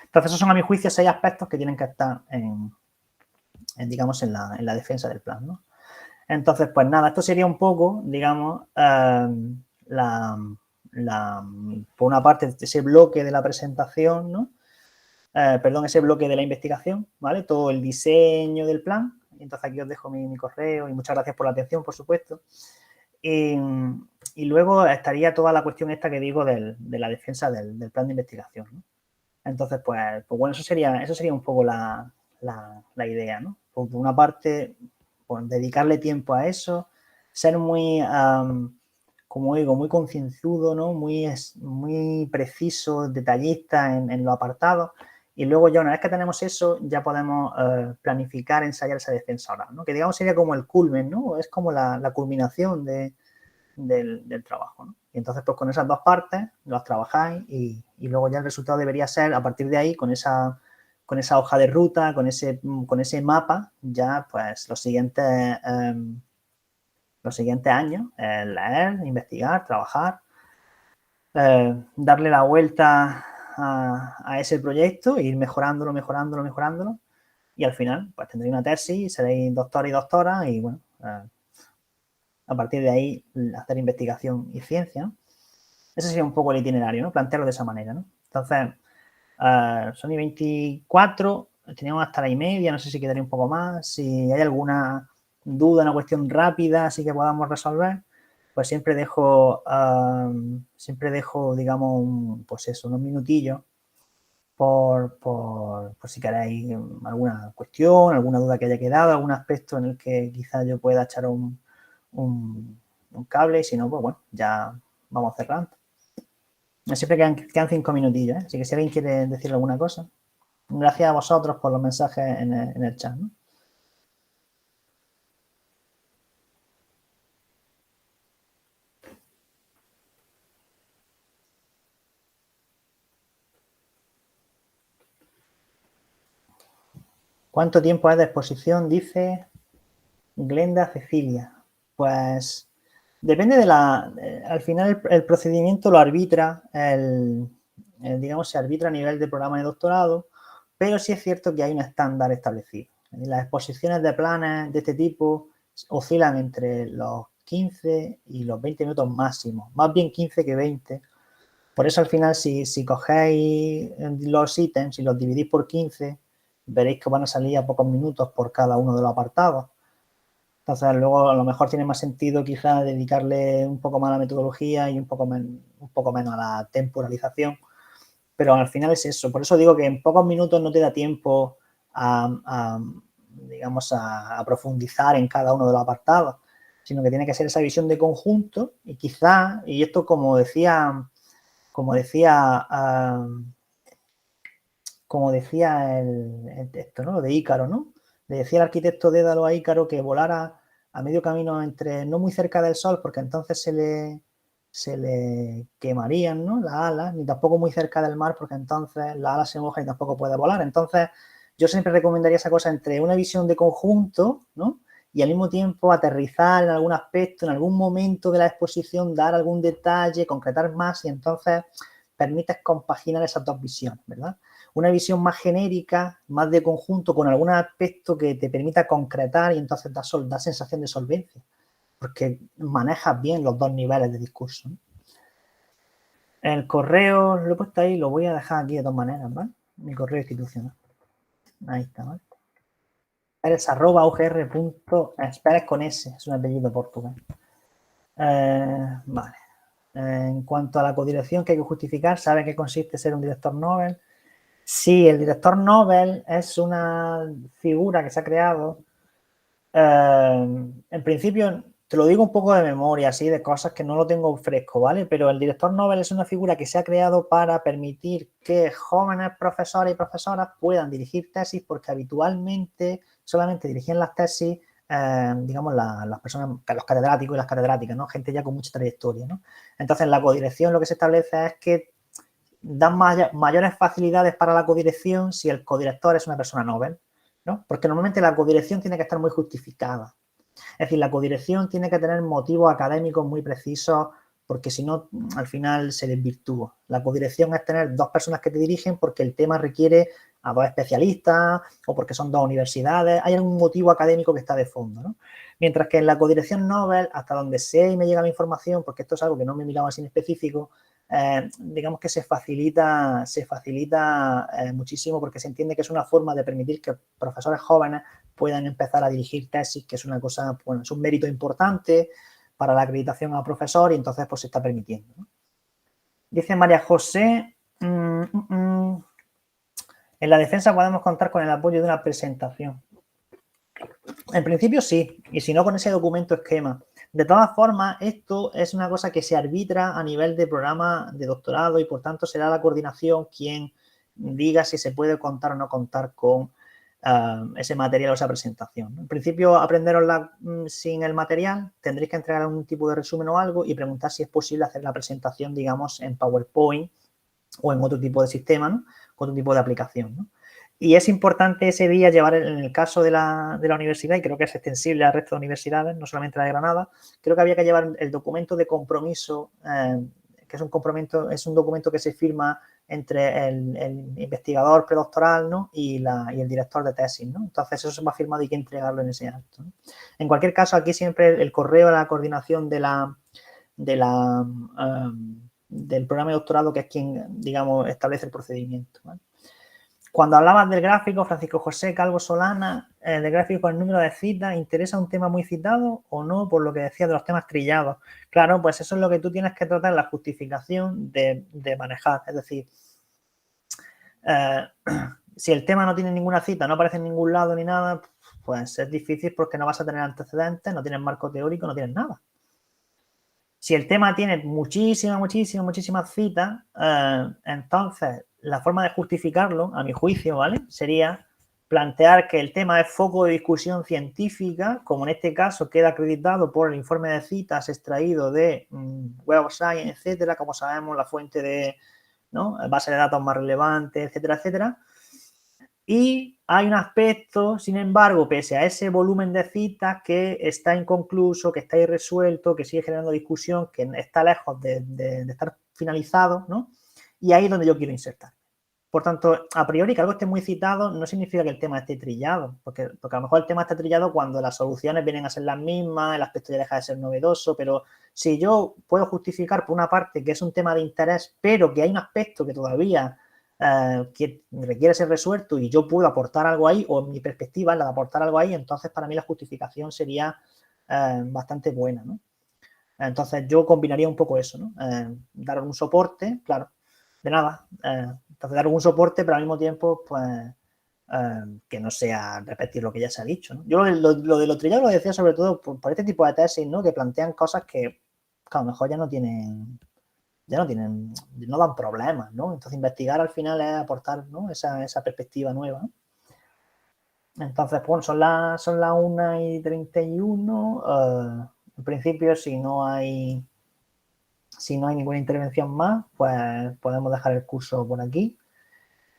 Entonces, esos son, a mi juicio, 6 aspectos que tienen que estar digamos, en la defensa del plan, ¿no? Entonces, pues nada, esto sería un poco, digamos, por una parte, ese bloque de la presentación, ¿no? Perdón, ese bloque de la investigación, ¿vale? Todo el diseño del plan. Entonces, aquí os dejo mi correo y muchas gracias por la atención, por supuesto. Y luego estaría toda la cuestión esta que digo de la defensa del plan de investigación, ¿no? Entonces, pues bueno, eso sería un poco la idea, ¿no? Por una parte, pues dedicarle tiempo a eso, ser muy, como digo, muy concienzudo, ¿no? Muy preciso, detallista en los apartados. Y luego ya una vez que tenemos eso, ya podemos planificar, ensayar esa defensa oral, ¿no? Que digamos sería como el culmen, ¿no? Es como la culminación del trabajo, ¿no? Y entonces, pues con esas dos partes las trabajáis y luego ya el resultado debería ser, a partir de ahí, con esa hoja de ruta, con ese mapa, ya pues los siguientes años, leer, investigar, trabajar, darle la vuelta a ese proyecto e ir mejorándolo y al final pues tendréis una tesis, seréis doctor y doctora y bueno, a partir de ahí hacer investigación y ciencia, ¿no? Ese sería un poco el itinerario, ¿no? Plantearlo de esa manera, ¿no? Entonces, son y 24, teníamos hasta la y media, no sé si quedaría un poco más. Si hay alguna duda, una cuestión rápida, así que podamos resolver, pues siempre dejo, digamos, pues eso, unos minutillos por si queréis alguna cuestión, alguna duda que haya quedado, algún aspecto en el que quizás yo pueda echar un cable, y si no, pues bueno, ya vamos cerrando. Siempre quedan 5 minutillos, ¿eh? Así que si alguien quiere decir alguna cosa. Gracias a vosotros por los mensajes en el chat, ¿no? ¿Cuánto tiempo es de exposición? Dice Glenda Cecilia. Pues depende de al final el procedimiento lo arbitra, digamos, se arbitra a nivel de programa de doctorado, pero sí es cierto que hay un estándar establecido. Las exposiciones de planes de este tipo oscilan entre los 15 y los 20 minutos máximos, más bien 15 que 20. Por eso al final si cogéis los ítems y los dividís por 15, veréis que van a salir a pocos minutos por cada uno de los apartados. Entonces luego a lo mejor tiene más sentido quizás dedicarle un poco más a la metodología y un poco menos a la temporalización. Pero al final es eso. Por eso digo que en pocos minutos no te da tiempo digamos, a profundizar en cada uno de los apartados, sino que tiene que ser esa visión de conjunto y quizás, y esto como decía el texto, ¿no? De Ícaro, ¿no? Le decía el arquitecto Dédalo a Ícaro que volara a medio camino entre no muy cerca del sol, porque entonces se le quemarían, ¿no? Las alas, ni tampoco muy cerca del mar, porque entonces las alas se mojan y tampoco puede volar. Entonces, yo siempre recomendaría esa cosa entre una visión de conjunto, ¿no? Y al mismo tiempo aterrizar en algún aspecto, en algún momento de la exposición, dar algún detalle, concretar más, y entonces permites compaginar esas dos visiones, ¿verdad? Una visión más genérica, más de conjunto, con algún aspecto que te permita concretar y entonces da sensación de solvencia, porque manejas bien los dos niveles de discurso, ¿no? El correo lo he puesto ahí, lo voy a dejar aquí de dos maneras, ¿vale? Mi correo institucional. Ahí está, ¿vale? Pérez Pérez con S, es un apellido portugués. Vale. En cuanto a la codirección que hay que justificar, ¿sabe qué consiste ser un director Nobel? Sí, el director Nobel es una figura que se ha creado. En principio, te lo digo un poco de memoria, así, de cosas que no lo tengo fresco, ¿vale? Pero el director Nobel es una figura que se ha creado para permitir que jóvenes profesores y profesoras puedan dirigir tesis, porque habitualmente solamente dirigen las tesis, digamos, las personas, los catedráticos y las catedráticas, ¿no? Gente ya con mucha trayectoria, ¿no? Entonces, en la codirección lo que se establece es que dan mayores facilidades para la codirección si el codirector es una persona Nobel, ¿no? Porque normalmente la codirección tiene que estar muy justificada. Es decir, la codirección tiene que tener motivos académicos muy precisos, porque si no, al final se desvirtúa. La codirección es tener dos personas que te dirigen porque el tema requiere a dos especialistas o porque son dos universidades. Hay algún motivo académico que está de fondo, ¿no? Mientras que en la codirección Nobel, hasta donde sé y me llega la información, porque esto es algo que no me he mirado así en específico, digamos que se facilita muchísimo, porque se entiende que es una forma de permitir que profesores jóvenes puedan empezar a dirigir tesis, que es una cosa, bueno, es un mérito importante para la acreditación a profesor, y entonces pues se está permitiendo, ¿no? Dice María José, en la defensa podemos contar con el apoyo de una presentación. En principio sí, y si no, con ese documento esquema. De todas formas, esto es una cosa que se arbitra a nivel de programa de doctorado, y por tanto será la coordinación quien diga si se puede contar o no contar con ese material o esa presentación. En principio, aprenderosla sin el material, tendréis que entregar algún tipo de resumen o algo y preguntar si es posible hacer la presentación, digamos, en PowerPoint o en otro tipo de sistema, ¿no? Otro tipo de aplicación, ¿no? Y es importante ese día llevar, en el caso de la universidad, y creo que es extensible al resto de universidades, no solamente la de Granada, creo que había que llevar el documento de compromiso, que es un documento que se firma entre el investigador predoctoral, ¿no? y el director de tesis, ¿no? Entonces eso se va firmado y hay que entregarlo en ese acto, ¿no? En cualquier caso, aquí siempre el correo a la coordinación del programa de doctorado, que es quien, digamos, establece el procedimiento, ¿vale? Cuando hablabas del gráfico, Francisco José Calvo Solana, del gráfico con el número de citas, ¿interesa un tema muy citado o no? Por lo que decía de los temas trillados. Claro, pues eso es lo que tú tienes que tratar, la justificación de manejar. Es decir, Si el tema no tiene ninguna cita, no aparece en ningún lado ni nada, pues es difícil porque no vas a tener antecedentes, no tienes marco teórico, no tienes nada. Si el tema tiene muchísimas citas, entonces la forma de justificarlo, a mi juicio, ¿vale? Sería plantear que el tema es foco de discusión científica, como en este caso queda acreditado por el informe de citas extraído de Web of Science, etcétera, como sabemos, la fuente de, ¿no?, base de datos más relevante, etcétera, etcétera. Y hay un aspecto, sin embargo, pese a ese volumen de citas, que está inconcluso, que está irresuelto, que sigue generando discusión, que está lejos de estar finalizado, ¿no? Y ahí es donde yo quiero insertar. Por tanto, a priori, que algo esté muy citado no significa que el tema esté trillado, porque a lo mejor el tema está trillado cuando las soluciones vienen a ser las mismas, el aspecto ya deja de ser novedoso, pero si yo puedo justificar por una parte que es un tema de interés, pero que hay un aspecto que todavía que requiere ser resuelto y yo puedo aportar algo ahí, o mi perspectiva es la de aportar algo ahí, entonces para mí la justificación sería bastante buena, ¿no? Entonces yo combinaría un poco eso, ¿no? Dar un soporte, claro, de nada. Entonces dar un soporte, pero al mismo tiempo, pues, que no sea repetir lo que ya se ha dicho, ¿no? Yo lo de lo trillado lo decía sobre todo por este tipo de tesis, ¿no? Que plantean cosas que a lo mejor no dan problemas, ¿no? Entonces investigar al final es aportar, ¿no?, esa perspectiva nueva, ¿no? Entonces, bueno, son las 1:31. En principio, si no hay ninguna intervención más, pues podemos dejar el curso por aquí.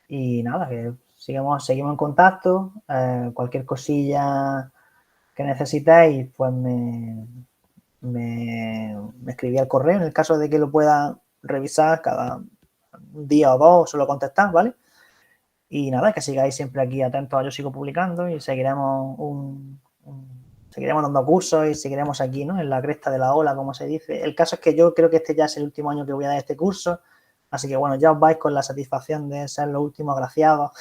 Y nada, que seguimos en contacto. Cualquier cosilla que necesitéis, pues me escribí al correo en el caso de que lo pueda revisar cada día o dos, suelo contestar, ¿vale? Y nada, que sigáis siempre aquí atentos a Yo Sigo Publicando y seguiremos seguiremos dando cursos y seguiremos aquí, ¿no?, en la cresta de la ola, como se dice. El caso es que yo creo que este ya es el último año que voy a dar este curso, así que bueno, ya os vais con la satisfacción de ser los últimos agraciados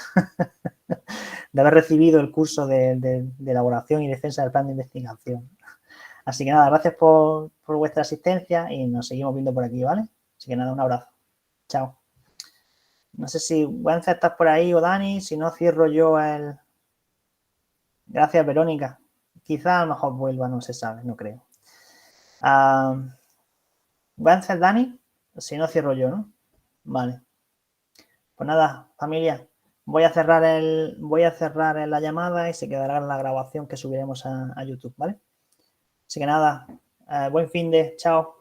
de haber recibido el curso de elaboración y defensa del plan de investigación. Así que nada, gracias por vuestra asistencia y nos seguimos viendo por aquí, ¿vale? Así que nada, un abrazo. Chao. No sé si Wences estás por ahí o Dani, si no cierro yo el... Gracias, Verónica. Quizá a lo mejor vuelva, no se sabe, no creo. Wences, Dani, si no cierro yo, ¿no? Vale. Pues nada, familia, voy a cerrar la llamada y se quedará en la grabación que subiremos a YouTube, ¿vale? Así que nada, buen fin de, chao.